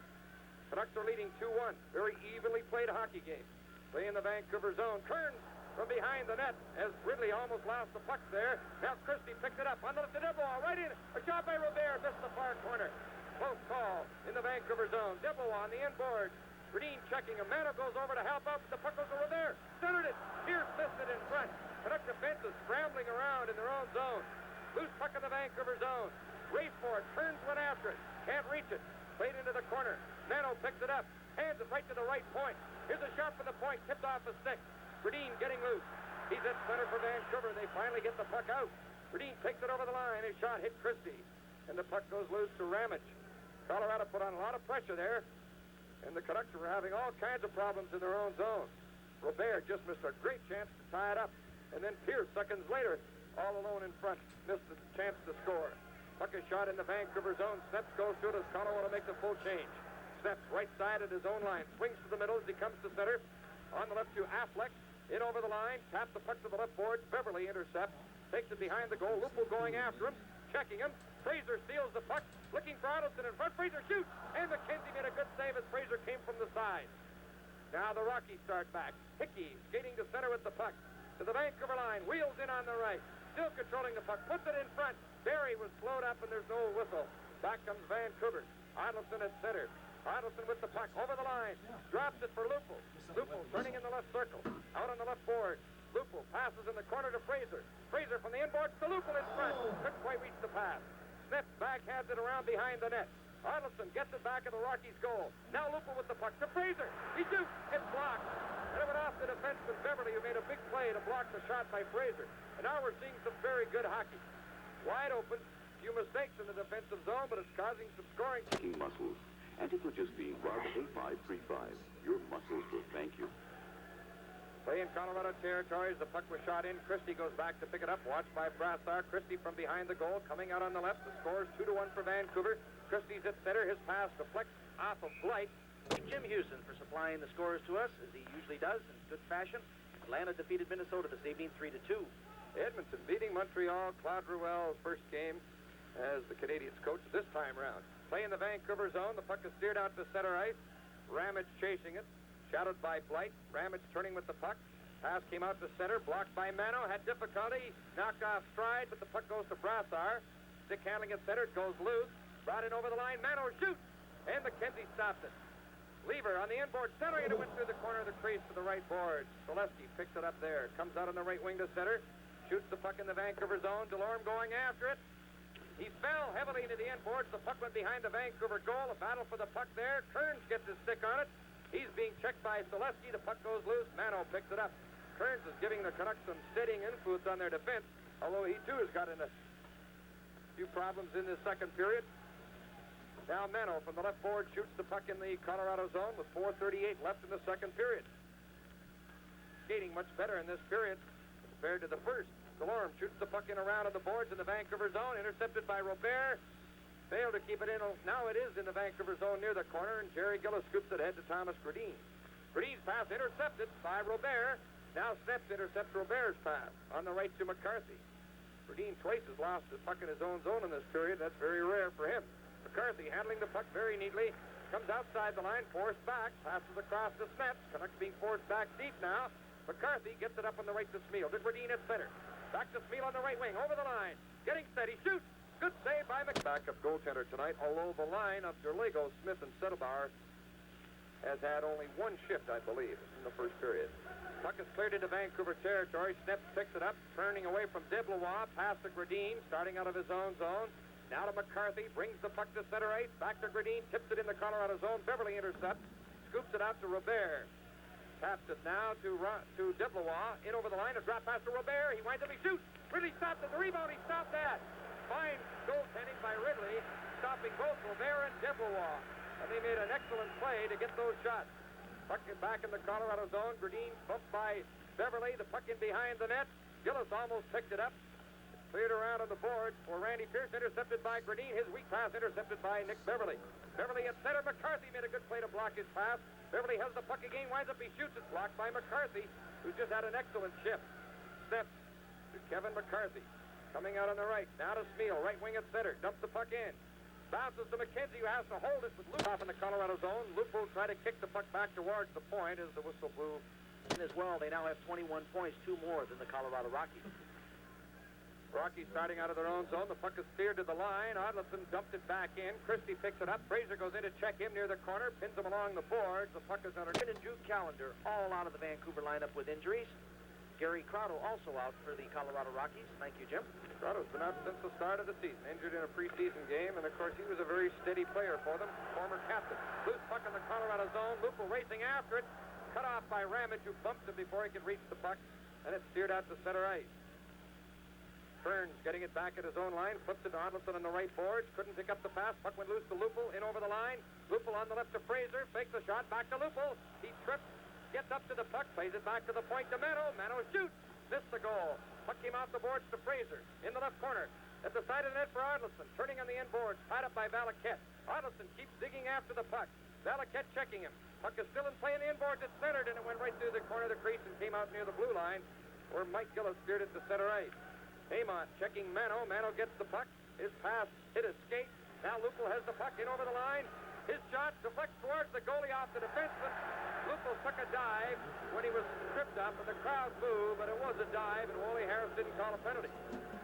Canucks are leading 2-1. Very evenly played hockey game. Play in the Vancouver zone. Kearns from behind the net as Ridley almost lost the puck there. Now Christie picked it up. On the Deblois. Right in. A shot by Robert. Missed the far corner. Close call in the Vancouver zone. Deblois on the inboard. Gradine checking him. Mano goes over to help out. The puck goes over there. Centered it. Pierce missed it in front. Canuck defense is scrambling around in their own zone. Loose puck in the Vancouver zone. Race for it. Kearns went after it. Can't reach it. Played into the corner. Mano picks it up. Hands it right to the right point. Here's a shot from the point. Tipped off a stick. Gradine getting loose. He's at center for Vancouver. They finally get the puck out. Gradine takes it over the line. His shot hit Christie. And the puck goes loose to Ramage. Colorado put on a lot of pressure there. And the Canucks were having all kinds of problems in their own zone. Robert just missed a great chance to tie it up. And then Pierce, seconds later, all alone in front, missed the chance to score. Puck is shot in the Vancouver zone. Sneps goes to it as Colorado makes a full change. Sneps right side at his own line. Swings to the middle as he comes to center. On the left to Affleck. In over the line. Taps the puck to the left board. Beverly intercepts. Takes it behind the goal. Lupo going after him. Checking him. Fraser steals the puck. Looking for Adelson in front. Fraser shoots. And McKenzie made a good save as Fraser came from the side. Now the Rockies start back. Hickey skating to center with the puck. To the Vancouver line. Wheels in on the right. Still controlling the puck. Puts it in front. Barry was slowed up and there's no whistle. Back comes Vancouver. Adelson at center. Adelson with the puck. Over the line. Drops it for Lupo. Lupo turning in the left circle. Out on the left board. Lupo passes in the corner to Fraser. Fraser from the inboard to Lupo in front. Couldn't quite reach the pass. Smith backhands it around behind the net. Adelson gets it back at the Rockies' goal. Now Lupo with the puck to Fraser. He shoots. It's blocked. And it went off the defenseman Beverly, who made a big play to block the shot by Fraser. And now we're seeing some very good hockey. Wide open. Few mistakes in the defensive zone, but it's causing some scoring. Muscles. Anti-Clogisphene Rod A535. Your muscles will thank you. Play in Colorado territories. The puck was shot in. Christie goes back to pick it up. Watched by Brassard. Christie from behind the goal. Coming out on the left. The score is 2-1 for Vancouver. Christie's at center. His pass deflects off of Blight. Jim Houston for supplying the scores to us, as he usually does in good fashion. Atlanta defeated Minnesota this evening 3-2. Edmonton beating Montreal. Claude Ruel's first game as the Canadiens coach this time round. Playing the Vancouver zone. The puck is steered out to center ice. Ramage chasing it. Shadowed by Blight. Ramage turning with the puck. Pass came out to center. Blocked by Mano. Had difficulty. Knocked off stride, but the puck goes to Brassard. Stick handling at center. It goes loose. Brought in over the line. Mano shoots. And McKenzie stops it. Lever on the inboard, centering it. It went through the corner of the crease to the right board. Selesky picks it up there. Comes out on the right wing to center. Shoots the puck in the Vancouver zone. Delorme going after it. He fell heavily into the inboards. The puck went behind the Vancouver goal. A battle for the puck there. Kearns gets his stick on it. He's being checked by Selesky. The puck goes loose. Mano picks it up. Kearns is giving the Canucks some steadying influence on their defense, although he too has got in a few problems in this second period. Now Mano from the left board shoots the puck in the Colorado zone with 4:38 left in the second period. Skating much better in this period compared to the first. Delorme shoots the puck in around on the boards in the Vancouver zone, intercepted by Robert. Failed to keep it in. Now it is in the Vancouver zone near the corner, and Jerry Gillis scoops it ahead to Thomas Gradin. Gradin's pass intercepted by Robert. Now Snaps intercepts Robert's pass on the right to McCarthy. Gradin twice has lost the puck in his own zone in this period. That's very rare for him. McCarthy handling the puck very neatly. Comes outside the line, forced back. Passes across to Snaps. Canucks being forced back deep now. McCarthy gets it up on the right to Smeal. To Gradin at center. Back to Smeal on the right wing. Over the line. Getting steady. Shoots. Good save by backup goaltender tonight, although the line of Derlego, Smith, and Settlebauer has had only one shift, I believe, in the first period. Puck is cleared into Vancouver territory. Snaps picks it up, turning away from Deblois. Pass to Gradin, starting out of his own zone. Now to McCarthy, brings the puck to center ice. Back to Gradin, tips it in the Colorado zone. Beverly intercepts, scoops it out to Robert. Taps it now to Deblois. In over the line, a drop pass to Robert. He winds up, he shoots. Ridley stops it. The rebound, he stopped that. Fine goaltending by Ridley, stopping both Robert and Deblois. And they made an excellent play to get those shots. Puck back in the Colorado zone. Gradin bumped by Beverly. The puck in behind the net. Gillis almost picked it up. Cleared around on the board for Randy Pierce, intercepted by Gradin. His weak pass intercepted by Nick Beverly. Beverly at center. McCarthy made a good play to block his pass. Beverly has the puck again, winds up, he shoots. It's blocked by McCarthy, who just had an excellent shift. Steps to Kevin McCarthy. Coming out on the right. Now to Smeal, right wing at center. Dumps the puck in. Bounces to McKenzie, who has to hold it with Lupo off in the Colorado zone. Lupo tried to kick the puck back towards the point as the whistle blew. And as well, they now have 21 points, 2 more than the Colorado Rockies. Rockies starting out of their own zone. The puck is steered to the line. Odlinson dumped it back in. Christie picks it up. Fraser goes in to check him near the corner. Pins him along the boards. The puck is under. And Jude Callender all out of the Vancouver lineup with injuries. Gary Crotto also out for the Colorado Rockies. Thank you, Jim. Crotto's been out since the start of the season. Injured in a preseason game. And, of course, he was a very steady player for them. Former captain. Loose puck in the Colorado zone. Lupo racing after it. Cut off by Ramage, who bumped him before he could reach the puck. And it's steered out to center ice. Burns getting it back at his own line, flips it to Odlinson on the right boards, couldn't pick up the pass, puck went loose to Lupul, in over the line, Lupul on the left to Fraser, fakes the shot, back to Lupul, he trips, gets up to the puck, plays it back to the point to Mano shoots, missed the goal, puck came off the boards to Fraser, in the left corner, at the side of the net for Odlinson, turning on the inboards, tied up by Valaket, Odlinson keeps digging after the puck, Valaket checking him, puck is still in play in the inboards, it's centered, and it went right through the corner of the crease and came out near the blue line, where Mike Gillis steered it to center ice. Amont checking Mano. Mano gets the puck. His pass hit his skate. Now Lupul has the puck in over the line. His shot deflects towards the goalie off the defenseman. Lupul took a dive when he was tripped up, and the crowd booed, but it was a dive, and Wally Harris didn't call a penalty.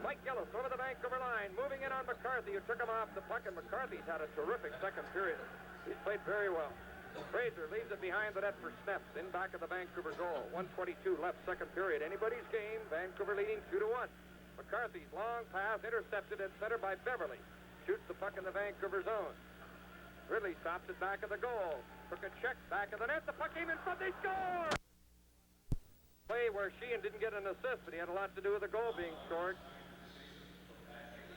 Mike Gillis over the Vancouver line, moving in on McCarthy, who took him off the puck, and McCarthy's had a terrific second period. He's played very well. Fraser leaves it behind the net for Snaps, in back of the Vancouver goal. 1:22 left second period. Anybody's game. Vancouver leading 2-1. McCarthy's long pass intercepted at center by Beverly. Shoots the puck in the Vancouver zone. Ridley stops it back of the goal. Took a check back of the net. The puck came in front. They score! Play where Sheehan didn't get an assist, but he had a lot to do with the goal being scored.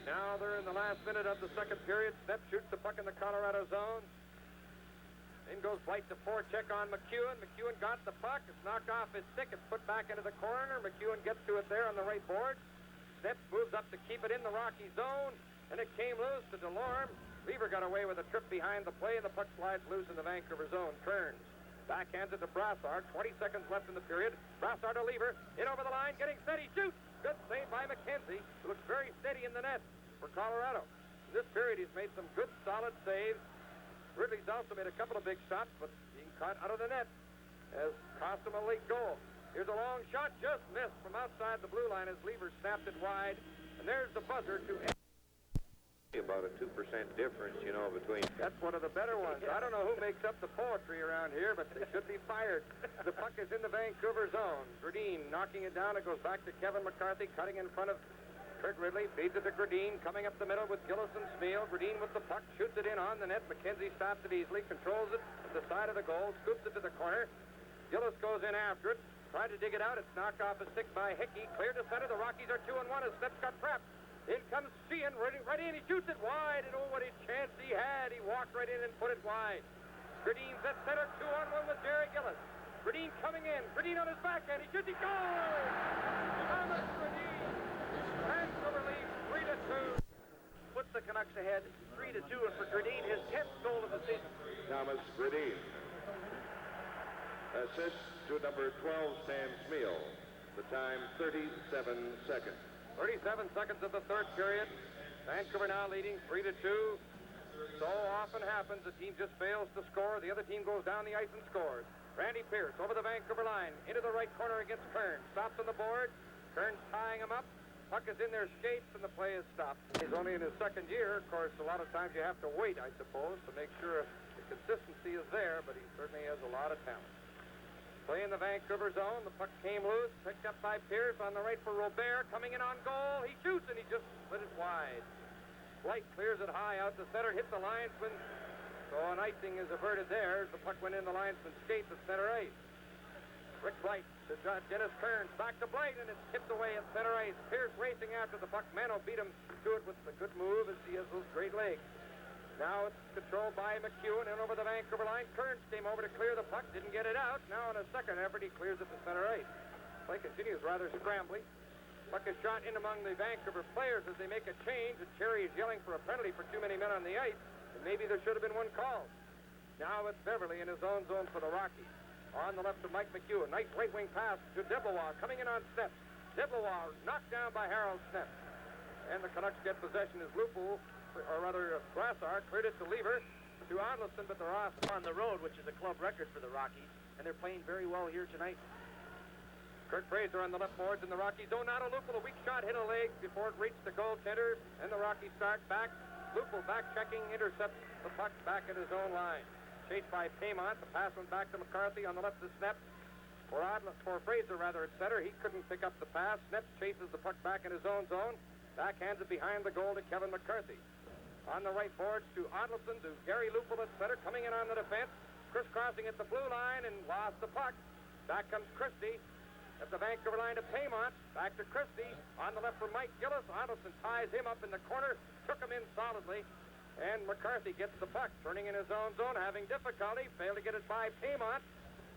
Now they're in the last minute of the second period. Snep shoots the puck in the Colorado zone. In goes Blight to forecheck on McEwen. McEwen got the puck. It's knocked off his stick. It's put back into the corner. McEwen gets to it there on the right board. Snep moves up to keep it in the Rocky zone, and it came loose to Delorme. Lever got away with a trip behind the play, and the puck slides loose in the Vancouver zone. Kearns backhands it to Brassard. 20 seconds left in the period. Brassard to Lever. In over the line, getting steady. Shoots! Good save by McKenzie, who looks very steady in the net for Colorado. In this period, he's made some good, solid saves. Ridley's also made a couple of big shots, but being caught out of the net has cost him a late goal. Here's a long shot, just missed from outside the blue line as Lever snapped it wide. And there's the buzzer to end. About a 2% difference, you know, between... That's one of the better ones. I don't know who makes up the poetry around here, but they should be fired. The puck is in the Vancouver zone. Gradine knocking it down. It goes back to Kevin McCarthy, cutting in front of Kirk Ridley. Feeds it to Gradine, coming up the middle with Gillis and Smeal. Gradine with the puck, shoots it in on the net. McKenzie stops it easily, controls it at the side of the goal, scoops it to the corner. Gillis goes in after it, tried to dig it out. It's knocked off a stick by Hickey. Cleared to center. The Rockies are 2-1 as Smith got trapped. In comes Sheehan, right in. He shoots it wide, and oh, what a chance he had. He walked right in and put it wide. Gradine's at center, 2-on-1 with Jerry Gillis. Gradine coming in. Gradine on his backhand. He shoots. He goes! Thomas Gradine. Vancouver leads 3-2. Puts the Canucks ahead 3-2, and for Gradine, his 10th goal of the season. Thomas Gradine. Assist to number 12, Stan Smeal. The time, 37 seconds. 37 seconds of the third period. Vancouver now leading 3-2. So often happens, the team just fails to score. The other team goes down the ice and scores. Randy Pierce over the Vancouver line, into the right corner against Kearns. Stops on the board. Kearns tying him up. Puck is in their skates, and the play is stopped. He's only in his second year. Of course, a lot of times you have to wait, I suppose, to make sure the consistency is there, but he certainly has a lot of talent. Play in the Vancouver zone. The puck came loose, picked up by Pierce on the right for Robert. Coming in on goal. He shoots, and he just slid it wide. Blight clears it high out to center, hit the linesman. So an icing is averted there. The puck went in the linesman's skates at center ice. Rick Blight to Dennis Kearns. Back to Blight, and it's tipped away at center ice. Pierce racing after the puck. Mano beat him to it with a good move as he has those great legs. Now it's controlled by McEwen and over the Vancouver line. Kearns came over to clear the puck, didn't get it out. Now in a second effort, he clears it to center ice. Play continues rather scrambly. Puck is shot in among the Vancouver players as they make a change, and Cherry is yelling for a penalty for too many men on the ice, and maybe there should have been one called. Now it's Beverly in his own zone for the Rockies. On the left of Mike McEwen. Nice right wing pass to Deblois, coming in on Snep. Deblois knocked down by Harold Snep. And the Canucks get possession as Lupul, or rather Brassard, cleared it to Lever, to Arleson, but they're off On the road, which is a club record for the Rockies, and they're playing very well here tonight. Kirk Fraser on the left boards in the Rockies zone. Now to Lupul, a weak shot hit a leg before it reached the goaltender, and the Rockies start back. Lupul back checking, intercepts the puck back at his own line. Chased by Paymont, the pass went back to McCarthy on the left to Snep. For Fraser, rather, at center, he couldn't pick up the pass. Snep chases the puck back in his own zone. Backhands it behind the goal to Kevin McCarthy. On the right boards to Odlison, to Gary Lupul at center, coming in on the defense. Crisscrossing at the blue line and lost the puck. Back comes Christie at the Vancouver line to Paymont. Back to Christie. On the left for Mike Gillis. Odlison ties him up in the corner. Took him in solidly. And McCarthy gets the puck, turning in his own zone, having difficulty. Failed to get it by Paymont.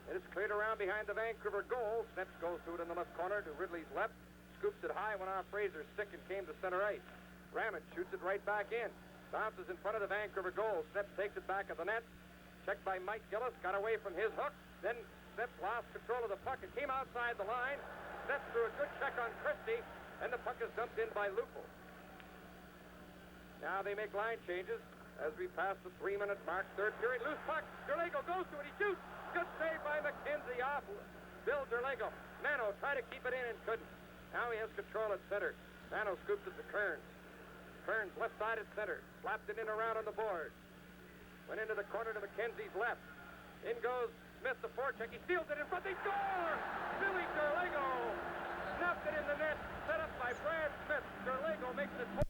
And it's cleared around behind the Vancouver goal. Sneps goes to it in the left corner to Ridley's left. Scoops it high, went off Fraser's stick and came to center ice. Ramage shoots it right back in. Bounces in front of the Vancouver goal. Sneps takes it back at the net. Checked by Mike Gillis. Got away from his hook. Then Sneps lost control of the puck. It came outside the line. Sneps threw a good check on Christie. And the puck is dumped in by Lupul. Now they make line changes as we pass the 3-minute mark. Third period. Loose puck. Derlego goes to it. He shoots. Good save by McKenzie off Bill Derlego. Mano tried to keep it in and couldn't. Now he has control at center. Mano scoops it to Kearns. Kearns left side at center. Slapped it in around on the board. Went into the corner to McKenzie's left. In goes Smith, the forecheck. He steals it in front. They score! Billy Derlego snapped it in the net. Set up by Brad Smith. Derlego makes it forward.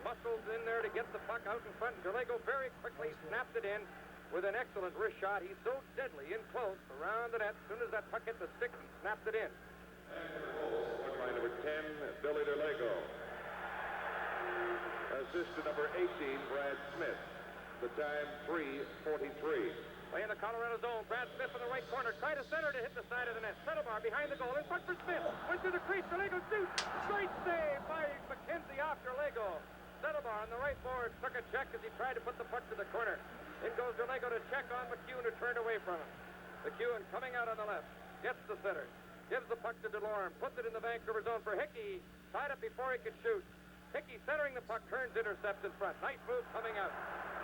Muscles in there to get the puck out in front. Derlego very quickly snapped it in with an excellent wrist shot. He's so deadly in close around the net. As soon as that puck hit the stick, he snapped it in. By number 10, Billy Derlego. Assist to number 18, Brad Smith. The time, 3:43. Play in the Colorado zone. Brad Smith in the right corner. Try to center to hit the side of the net. Settlemar behind the goal. In front for Smith. Went through the crease. Derlego shoots. Great save by McKenzie off Derlego. Settlebar on the right board took a check as he tried to put the puck to the corner. In goes DeLego to check on McEwen, who turned away from him. McEwen coming out on the left, gets the center, gives the puck to DeLorme, puts it in the Vancouver zone for Hickey, tied up before he could shoot. Hickey centering the puck, turns, intercept in front. Nice move coming out.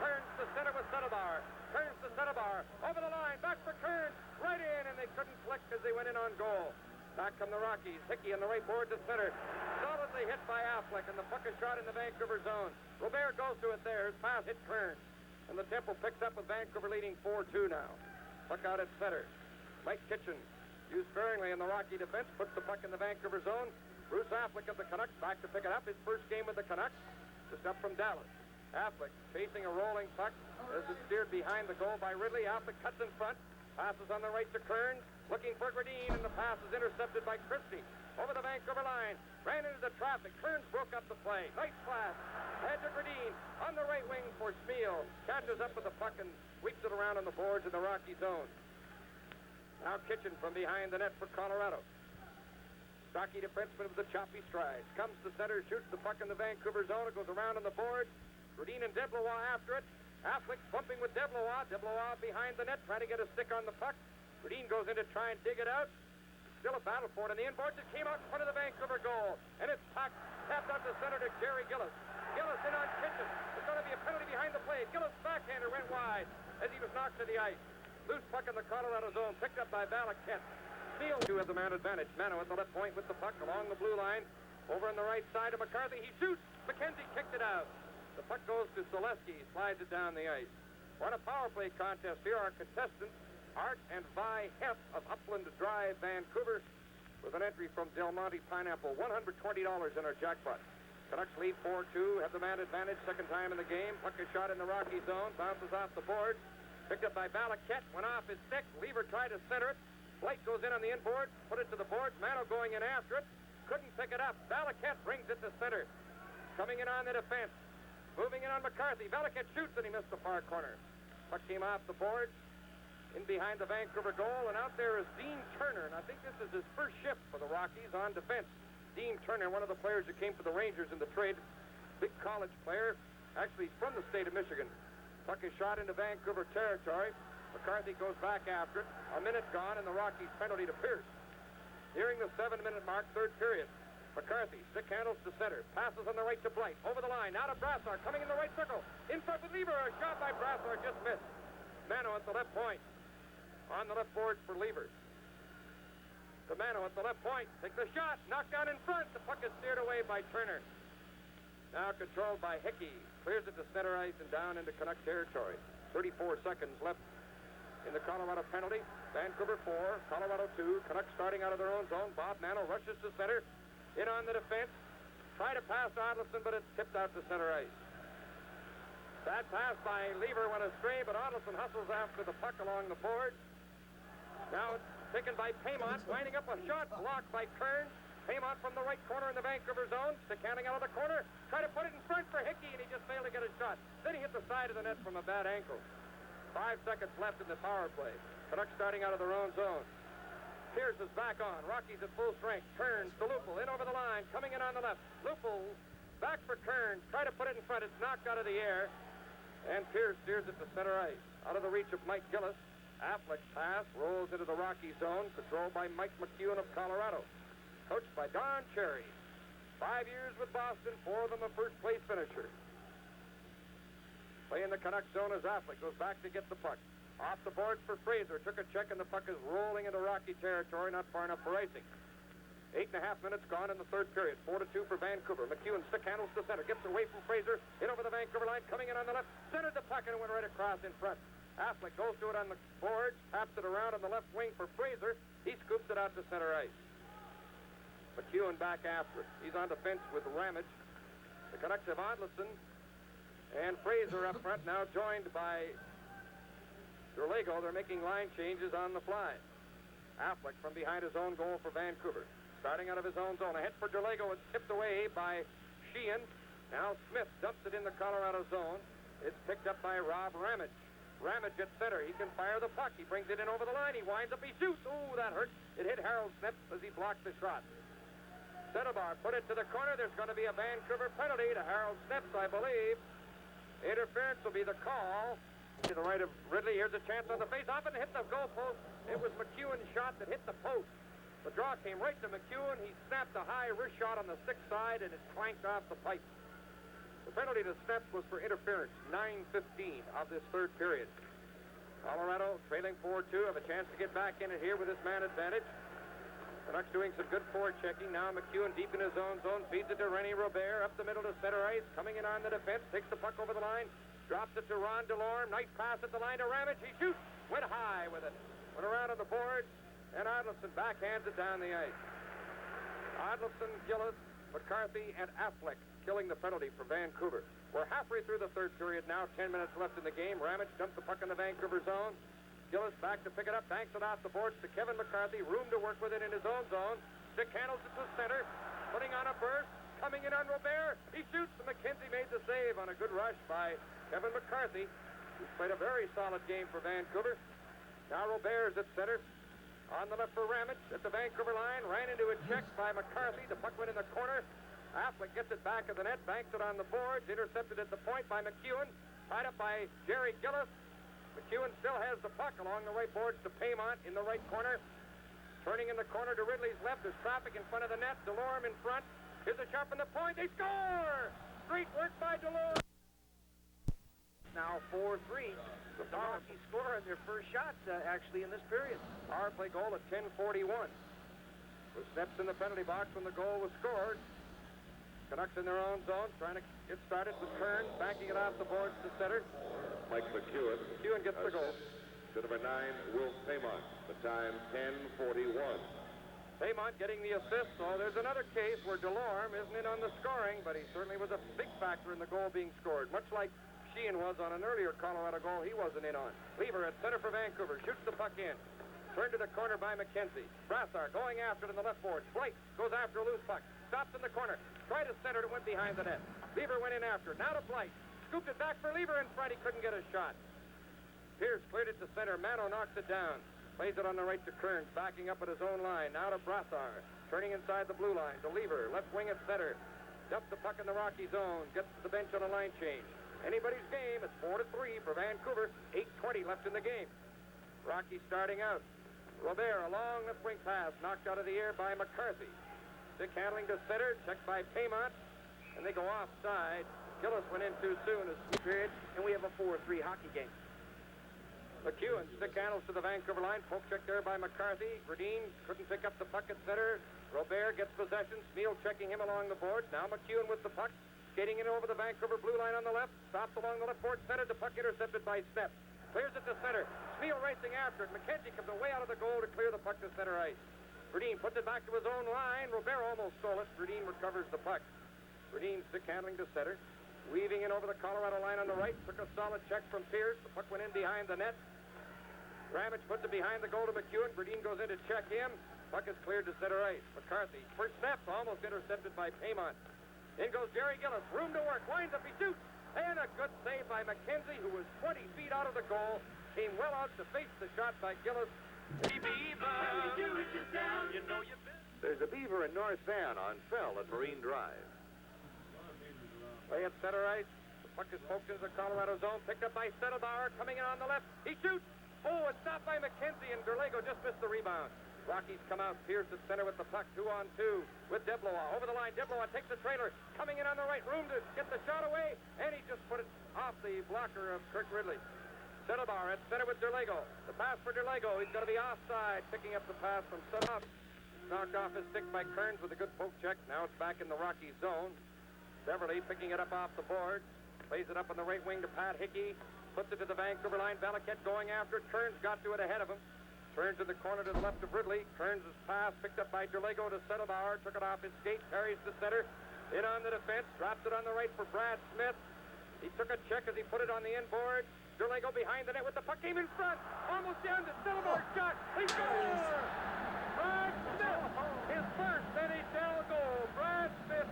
Turns to center with Settlebar. Turns to Settlebar. Over the line, back for Kearns. Right in, and they couldn't click as they went in on goal. Back come the Rockies. Hickey on the right board to center. Solidly hit by Affleck, and the puck is shot in the Vancouver zone. Robert goes to it there. His pass hit Kearns. And the Temple picks up with Vancouver leading 4-2 now. Puck out at center. Mike Kitchen, used sparingly in the Rocky defense, puts the puck in the Vancouver zone. Bruce Affleck of the Canucks back to pick it up. His first game with the Canucks. Just up from Dallas. Affleck chasing a rolling puck as it's steered behind the goal by Ridley. Affleck cuts in front. Passes on the right to Kearns. Looking for Gradine, and the pass is intercepted by Christie. Over the Vancouver line. Ran into the traffic. Kearns broke up the play. Nice pass. Head to Gradine. On the right wing for Smeal. Catches up with the puck and sweeps it around on the boards in the Rocky zone. Now Kitchen from behind the net for Colorado. Stocky defenseman with the choppy strides. Comes to center, shoots the puck in the Vancouver zone. It goes around on the board. Gradine and Deblois after it. Affleck bumping with Deblois. Deblois behind the net, trying to get a stick on the puck. Gradine goes in to try and dig it out. Still a battle for it on the inboards. It came out in front of the Vancouver goal. And it's tapped out to center to Jerry Gillis. Gillis in on Kitchen. There's going to be a penalty behind the plate. Gillis' backhander went wide as he was knocked to the ice. Loose puck in the Colorado zone, picked up by Valaket. Steele, who has the man advantage. Mano at the left point with the puck along the blue line. Over on the right side of McCarthy. He shoots. McKenzie kicked it out. The puck goes to Selesky. Slides it down the ice. We're on a power play contest here. Our contestants, Art and Vi Heff of Upland Drive, Vancouver, with an entry from Del Monte Pineapple. $120 in our jackpot. Canucks lead 4-2, have the man advantage, second time in the game. Puck is shot in the Rocky zone, bounces off the board. Picked up by Valaket, went off his stick. Lever tried to center it. Blake goes in on the inboard, put it to the boards. Mano going in after it. Couldn't pick it up. Valaket brings it to center. Coming in on the defense. Moving in on McCarthy. Valaket shoots and he missed the far corner. Puck came off the board. In behind the Vancouver goal, and out there is Dean Turner, and I think this is his first shift for the Rockies on defense. Dean Turner, one of the players that came for the Rangers in the trade, big college player, actually from the state of Michigan. Puck is shot into Vancouver territory. McCarthy goes back after it. A minute gone, and the Rockies penalty to Pierce. Nearing the 7-minute mark, third period. McCarthy, stick handles to center. Passes on the right to Blight. Over the line, out of Brassard, coming in the right circle. In front with Lever, a shot by Brassard, just missed. Mano at the left point. On the left board for Lever. The Mano at the left point. Take the shot. Knocked down in front. The puck is steered away by Turner. Now controlled by Hickey. Clears it to center ice and down into Canuck territory. 34 seconds left in the Colorado penalty. Vancouver 4, Colorado 2. Canucks starting out of their own zone. Bob Mano rushes to center. In on the defense. Try to pass to Adleson, but it's tipped out to center ice. That pass by Lever went astray, but Adleson hustles after the puck along the board. Now it's taken by Paymont, winding up a shot blocked by Kearns. Paymont from the right corner in the Vancouver zone, stick handing out of the corner, try to put it in front for Hickey, and he just failed to get a shot. Then he hit the side of the net from a bad ankle. 5 seconds left in the power play. Canucks starting out of their own zone. Pierce is back on. Rockies at full strength. Kearns to Lupul, in over the line, coming in on the left. Lupul back for Kearns, try to put it in front. It's knocked out of the air, and Pierce steers it to center ice. Out of the reach of Mike Gillis. Affleck's pass rolls into the Rocky zone, controlled by Mike McEwen of Colorado. Coached by Don Cherry. 5 years with Boston, 4 of them a first-place finisher. Playing the Canuck zone as Affleck goes back to get the puck. Off the board for Fraser. Took a check, and the puck is rolling into Rocky territory, not far enough for icing. 8.5 minutes gone in the third period. 4-2 for Vancouver. McEwen stick handles to center. Gets away from Fraser. In over the Vancouver line. Coming in on the left. Centered the puck, and it went right across in front. Affleck goes to it on the board, taps it around on the left wing for Fraser. He scoops it out to center ice. McEwen back after it. He's on defense with Ramage. The Canucks have Adleson and Fraser up front, now joined by Derlego. They're making line changes on the fly. Affleck from behind his own goal for Vancouver. Starting out of his own zone. Ahead for Derlego. It's tipped away by Sheehan. Now Smith dumps it in the Colorado zone. It's picked up by Rob Ramage. Ramage at center. He can fire the puck. He brings it in over the line. He winds up. He shoots. Ooh, that hurt. It hit Harold Smith as he blocked the shot. Settlebar put it to the corner. There's going to be a Vancouver penalty to Harold Snips, I believe. Interference will be the call. To the right of Ridley. Here's a chance on the face-off and hit the goal post. It was McEwen's shot that hit the post. The draw came right to McEwen. He snapped a high wrist shot on the 6th side, and it clanked off the pipe. The penalty to Snips was for interference. 9:15 of this third period. Colorado trailing 4-2. Have a chance to get back in it here with this man advantage. Canucks doing some good forechecking. Now McEwen deep in his own zone. Feeds it to Rennie Robert. Up the middle to center ice. Coming in on the defense. Takes the puck over the line. Drops it to Ron DeLorme. Nice pass at the line to Ramage. He shoots. Went high with it. Went around on the board. And Adolfson backhands it down the ice. Adolfson, Gillis, McCarthy, and Affleck killing the penalty for Vancouver. We're halfway through the third period now. 10 minutes left in the game. Ramage dumped the puck in the Vancouver zone. Gillis back to pick it up. Banks it off the boards to Kevin McCarthy. Room to work with it in his own zone. Stick handles it to center. Putting on a burst. Coming in on Robert. He shoots. McKenzie made the save on a good rush by Kevin McCarthy, who's played a very solid game for Vancouver. Now Robert's at center. On the left for Ramage at the Vancouver line. Ran into a check by McCarthy. The puck went in the corner. Affleck gets it back of the net. Banks it on the boards. Intercepted at the point by McEwen. Tied up by Jerry Gillis. McEwen still has the puck along the right boards to Paymont in the right corner. Turning in the corner to Ridley's left. There's traffic in front of the net. DeLorme in front. Here's a shot from the point. They score! Great work by DeLorme. Now 4-3. The Rockies score on their first shot, actually, in this period. Power play goal at 10:41. With Snips in the penalty box when the goal was scored. Canucks in their own zone, trying to get started with Kearns, backing it off the boards to center. Mike McEwen. McEwen gets the goal. To number 9, Will Paymont. The time 10:41. Paymont getting the assist. So there's another case where DeLorme isn't in on the scoring, but he certainly was a big factor in the goal being scored. Much like Sheehan was on an earlier Colorado goal he wasn't in on. Lever at center for Vancouver. Shoots the puck in. Turned to the corner by McKenzie. Brassard going after it in the left board. Blake goes after a loose puck. Stops in the corner. Tried to center it. Went behind the net. Lever went in after it. Now to Blake. Scooped it back for Lever in front. He couldn't get a shot. Pierce cleared it to center. Mano knocks it down. Plays it on the right to Kearns. Backing up at his own line. Now to Brassard. Turning inside the blue line. To Lever. Left wing at center. Dumps the puck in the Rocky zone. Gets to the bench on a line change. Anybody's game. It's 4-3 for Vancouver. 8:20 left in the game. Rocky starting out. Robert, a long left wing pass. Knocked out of the air by McCarthy. Stick handling to center. Checked by Paymont. And they go offside. Gillis went in too soon. This period. And we have a 4-3 hockey game. McEwen stick handles to the Vancouver line. Poke check there by McCarthy. Gradine couldn't pick up the puck at center. Robert gets possession. Smeal checking him along the boards. Now McEwen with the puck. Skating in over the Vancouver blue line on the left. Stops along the left board center. The puck intercepted by Snips. Clears it to center. Smeal racing after it. McKenzie comes away out of the goal to clear the puck to center ice. Gradine puts it back to his own line. Robert almost stole it. Gradine recovers the puck. Gradine stick handling to center. Weaving in over the Colorado line on the right. Took a solid check from Pierce. The puck went in behind the net. Ramage puts it behind the goal to McEwen. Gradine goes in to check him. Puck is cleared to center ice. McCarthy. First Snips almost intercepted by Paymont. In goes Jerry Gillis. Room to work. Winds up. He shoots. And a good save by McKenzie, who was 20 feet out of the goal. Came well out to face the shot by Gillis. There's a beaver in North Van on Fell at Marine Drive. Play at center ice. The puck is poked into the Colorado zone. Picked up by Settlebauer. Coming in on the left. He shoots. Oh, it's stopped by McKenzie, and Derlego just missed the rebound. Rockies come out. Pierce at center with the puck. 2-on-2 with Deblois. Over the line. Deblois takes the trailer. Coming in on the right. Room to get the shot away. And he just put it off the blocker of Kirk Ridley. Settlebauer at center with Derlego. The pass for Derlego. He's going to be offside. Picking up the pass from Settlebauer. Knocked off his stick by Kearns with a good poke check. Now it's back in the Rockies zone. Beverly picking it up off the board. Plays it up on the right wing to Pat Hickey. Puts it to the Vancouver line. Valaket going after it. Kearns got to it ahead of him. Turns to the corner to the left of Ridley. Kearns' pass picked up by Derlego to Settlebauer. Took it off his skate. Carries to center. In on the defense. Drops it on the right for Brad Smith. He took a check as he put it on the inboard. Derlego behind the net with the puck. Came in front. Almost down to Settlebauer's shot. He scores! Brad Smith. His first NHL goal. Brad Smith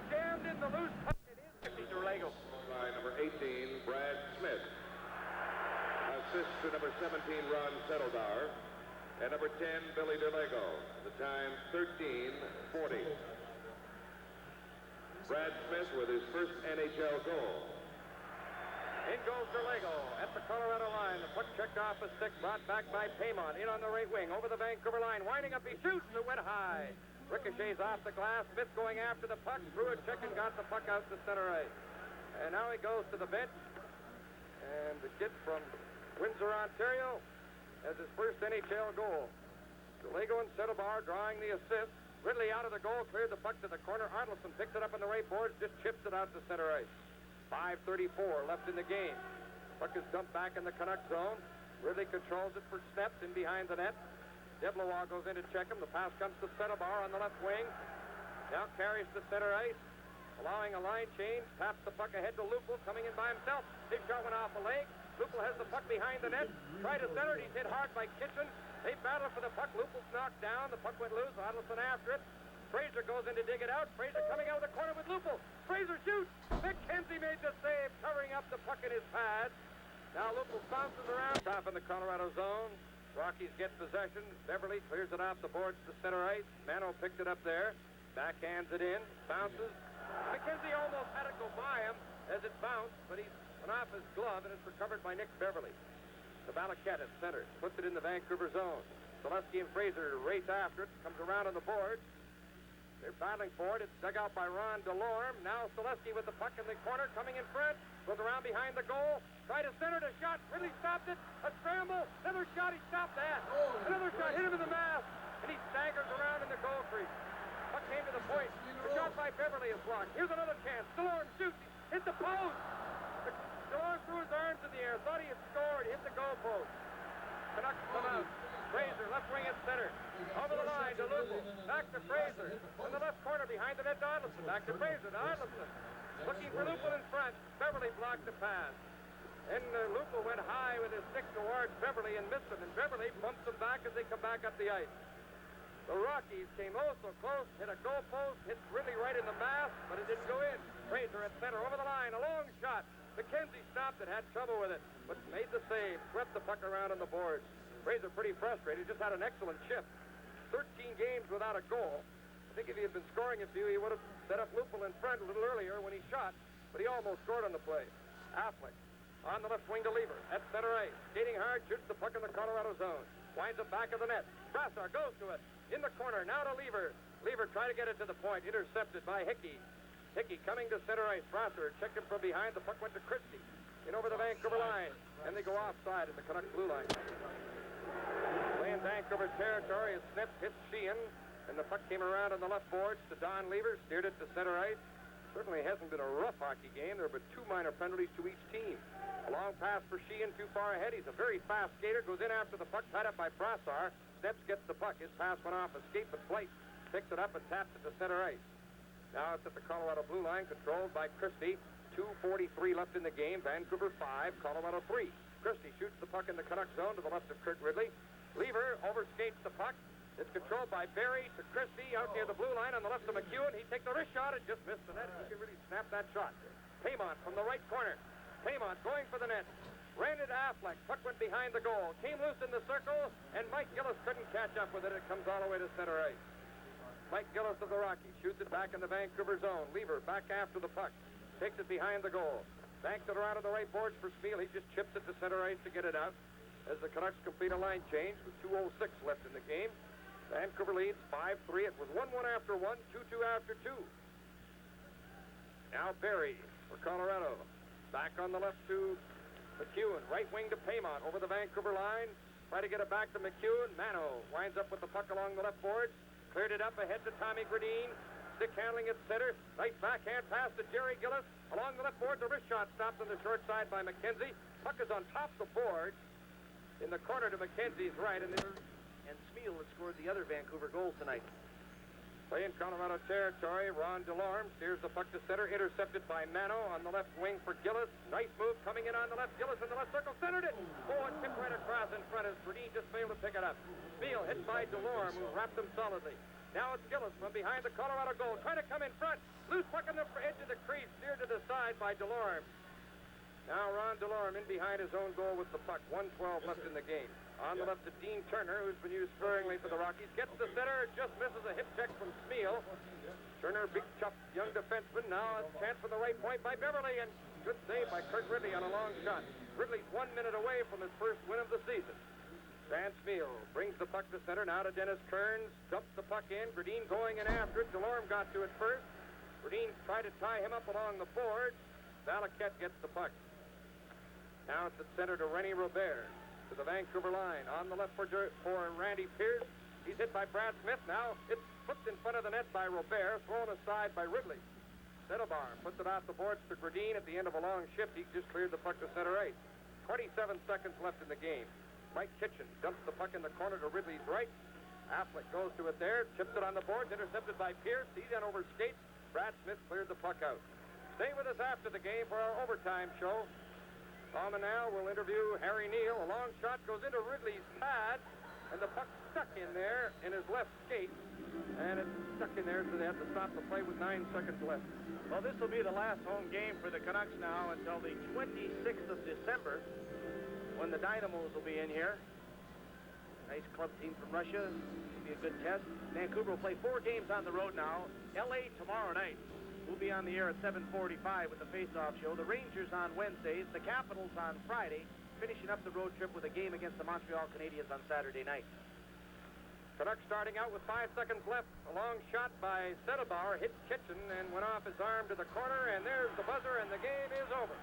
jammed in the loose puck. It is Derlego. By number 18, Brad Smith. Assist to number 17, Ron Settlebauer. And number 10, Billy Derlego. The time 13:40. Brad Smith with his first NHL goal. In goes Derlego at the Colorado line. The puck checked off a stick, brought back by Paymont. In on the right wing, over the Vancouver line. Winding up, he shoots. It went high. Ricochets off the glass. Smith going after the puck. Threw a check and got the puck out to center ice. And now he goes to the bench. And the kid from Windsor, Ontario, has his first NHL goal. Derlego and Settlebauer drawing the assist. Ridley out of the goal, cleared the puck to the corner. Arnoldson picked it up on the right boards, just chips it out to center ice. 5:34 left in the game. Puck is dumped back in the Canuck zone. Ridley controls it for Steps in behind the net. Deblois goes in to check him. The pass comes to Settlebauer on the left wing. Now carries to center ice, allowing a line change. Taps the puck ahead to Lupul, coming in by himself. His shot went off the leg. Lupul has the puck behind the net. Tried to center it. He's hit hard by Kitchen. They battle for the puck. Lupul's knocked down. The puck went loose. Adelson after it. Fraser goes in to dig it out. Fraser coming out of the corner with Lupul. Fraser shoots. McKenzie made the save, covering up the puck in his pad. Now Lupul bounces around. Top in the Colorado zone. Rockies get possession. Beverly clears it off the boards to center ice. Mano picked it up there. Backhands it in. Bounces. McKenzie almost had it go by him as it bounced, but he went off his glove, and it's recovered by Nick Beverly. The Valaket at center. Puts it in the Vancouver zone. Zaleski and Fraser race after it. Comes around on the boards. They're battling for it. It's dug out by Ron DeLorme. Now Zaleski with the puck in the corner, coming in front. Goes around behind the goal. Tried to center the shot. Ridley stopped it. A scramble. Another shot. He stopped that. Another shot hit him in the mask. And he staggers around in the goal crease. Puck came to the point. The shot by Beverly is blocked. Here's another chance. DeLorme shoots. Hit the post. DeLorme threw his arms in the air. Thought he had scored. Hit the goal post. Canucks come out. Fraser, left wing at center. Over the line to Lupul. Back to Fraser. In the left corner behind the net to Arnoldson. Back to Fraser to Arnoldson. Looking for Lupul in front. Beverly blocked the pass. And Lupul went high with his stick towards Beverly and missed him. And Beverly bumps them back as they come back up the ice. The Rockies came oh so close. Hit a goal post. Hit Ridley right in the mask, but it didn't go in. Fraser at center. Over the line. A long shot. McKenzie stopped it. Had trouble with it, but made the save. Swept the puck around on the boards. Fraser pretty frustrated. Just had an excellent shift. 13 games without a goal. I think if he had been scoring a few, he would have set up Lupul in front a little earlier when he shot, but he almost scored on the play. Affleck on the left wing to Lever at center ice. Skating hard, shoots the puck in the Colorado zone. Winds up back of the net. Brassard goes to it. In the corner, now to Lever. Lever tried to get it to the point. Intercepted by Hickey. Hickey coming to center ice. Brassard checked him from behind. The puck went to Christie. In over the Vancouver line. And they go offside at the Canucks blue line. Playing Vancouver territory as Smith hits Sheehan, and the puck came around on the left boards to Don Lever, steered it to center ice. Certainly hasn't been a rough hockey game. There have been 2 minor penalties to each team. A long pass for Sheehan, too far ahead. He's a very fast skater, goes in after the puck, tied up by Brassard. Steps gets the puck. His pass went off, escape, but Blake picks it up and taps it to center ice. Now it's at the Colorado blue line, controlled by Christie. 2:43 left in the game. Vancouver 5, Colorado 3. Christie shoots the puck in the Canuck zone to the left of Kurt Ridley. Lever overskates the puck. It's controlled by Barry to Christie out near the blue line on the left of McEwen. He takes the wrist shot and just missed the net. He can really snap that shot. Paymont from the right corner. Paymont going for the net. Ran it to Affleck. Puck went behind the goal. Came loose in the circle, and Mike Gillis couldn't catch up with it. It comes all the way to center ice. Mike Gillis of the Rockies shoots it back in the Vancouver zone. Lever back after the puck. Takes it behind the goal. Banks it around to the right boards for Spiel. He just chips it to center ice to get it out as the Canucks complete a line change with 2:06 left in the game. Vancouver leads 5-3. It was 1-1 after 1, 2-2 after 2. Now Barry for Colorado. Back on the left to McEwen. Right wing to Paymont over the Vancouver line. Try to get it back to McEwen. Mano winds up with the puck along the left boards. Cleared it up ahead to Tommy Gradine. Stick handling at center. Nice backhand pass to Jerry Gillis. Along the left board, the wrist shot stopped on the short side by McKenzie. Puck is on top of the board. In the corner to McKenzie's right. And Spiel has scored the other Vancouver goals tonight. Playing Colorado territory, Ron DeLorme steers the puck to center. Intercepted by Mano on the left wing for Gillis. Nice move coming in on the left. Gillis in the left circle. Centered it. Oh, it tipped right across in front as Bradine just failed to pick it up. Spiel hit by DeLorme, who wrapped him solidly. Now it's Gillis from behind the Colorado goal. Trying to come in front. Loose puck on the edge of the crease. Steered to the side by DeLorme. Now Ron DeLorme in behind his own goal with the puck. 1:12 left in the game. On the left to Dean Turner, who's been used sparingly for the Rockies. Gets the center. Just misses a hip check from Spiel. Turner Turner, big, tough, young defenseman. Now a chance for the right point by Beverly, and good save by Kurt Ridley on a long shot. Ridley's 1 minute away from his first win of the season. Van Smeel brings the puck to center. Now to Dennis Kearns. Dumps the puck in. Gradine going in after it. Delorme got to it first. Gradine tried to tie him up along the boards. Valaquette gets the puck. Now it's at center to Rennie Robert. To the Vancouver line. On the left for Randy Pierce. He's hit by Brad Smith. Now it's flipped in front of the net by Robert. Thrown aside by Ridley. Settlebar puts it off the boards to Gradine at the end of a long shift. He just cleared the puck to center ice. 27 seconds left in the game. Mike Kitchen dumps the puck in the corner to Ridley's right. Affleck goes to it there, chips it on the boards, intercepted by Pierce. He then over skates. Brad Smith cleared the puck out. Stay with us after the game for our overtime show. Tom and now will interview Harry Neal. A long shot goes into Ridley's pad, and the puck stuck in there in his left skate. And it's stuck in there, so they have to stop the play with 9 seconds left. Well, this will be the last home game for the Canucks now until the 26th of December, when the Dynamos will be in here. Nice club team from Russia. It'll be a good test. Vancouver will play 4 games on the road now. LA tomorrow night. We'll be on the air at 7:45 with the face-off show. The Rangers on Wednesdays. The Capitals on Friday. Finishing up the road trip with a game against the Montreal Canadiens on Saturday night. Canucks starting out with 5 seconds left. A long shot by Settebauer hit Kitchen and went off his arm to the corner, and there's the buzzer, and the game is over.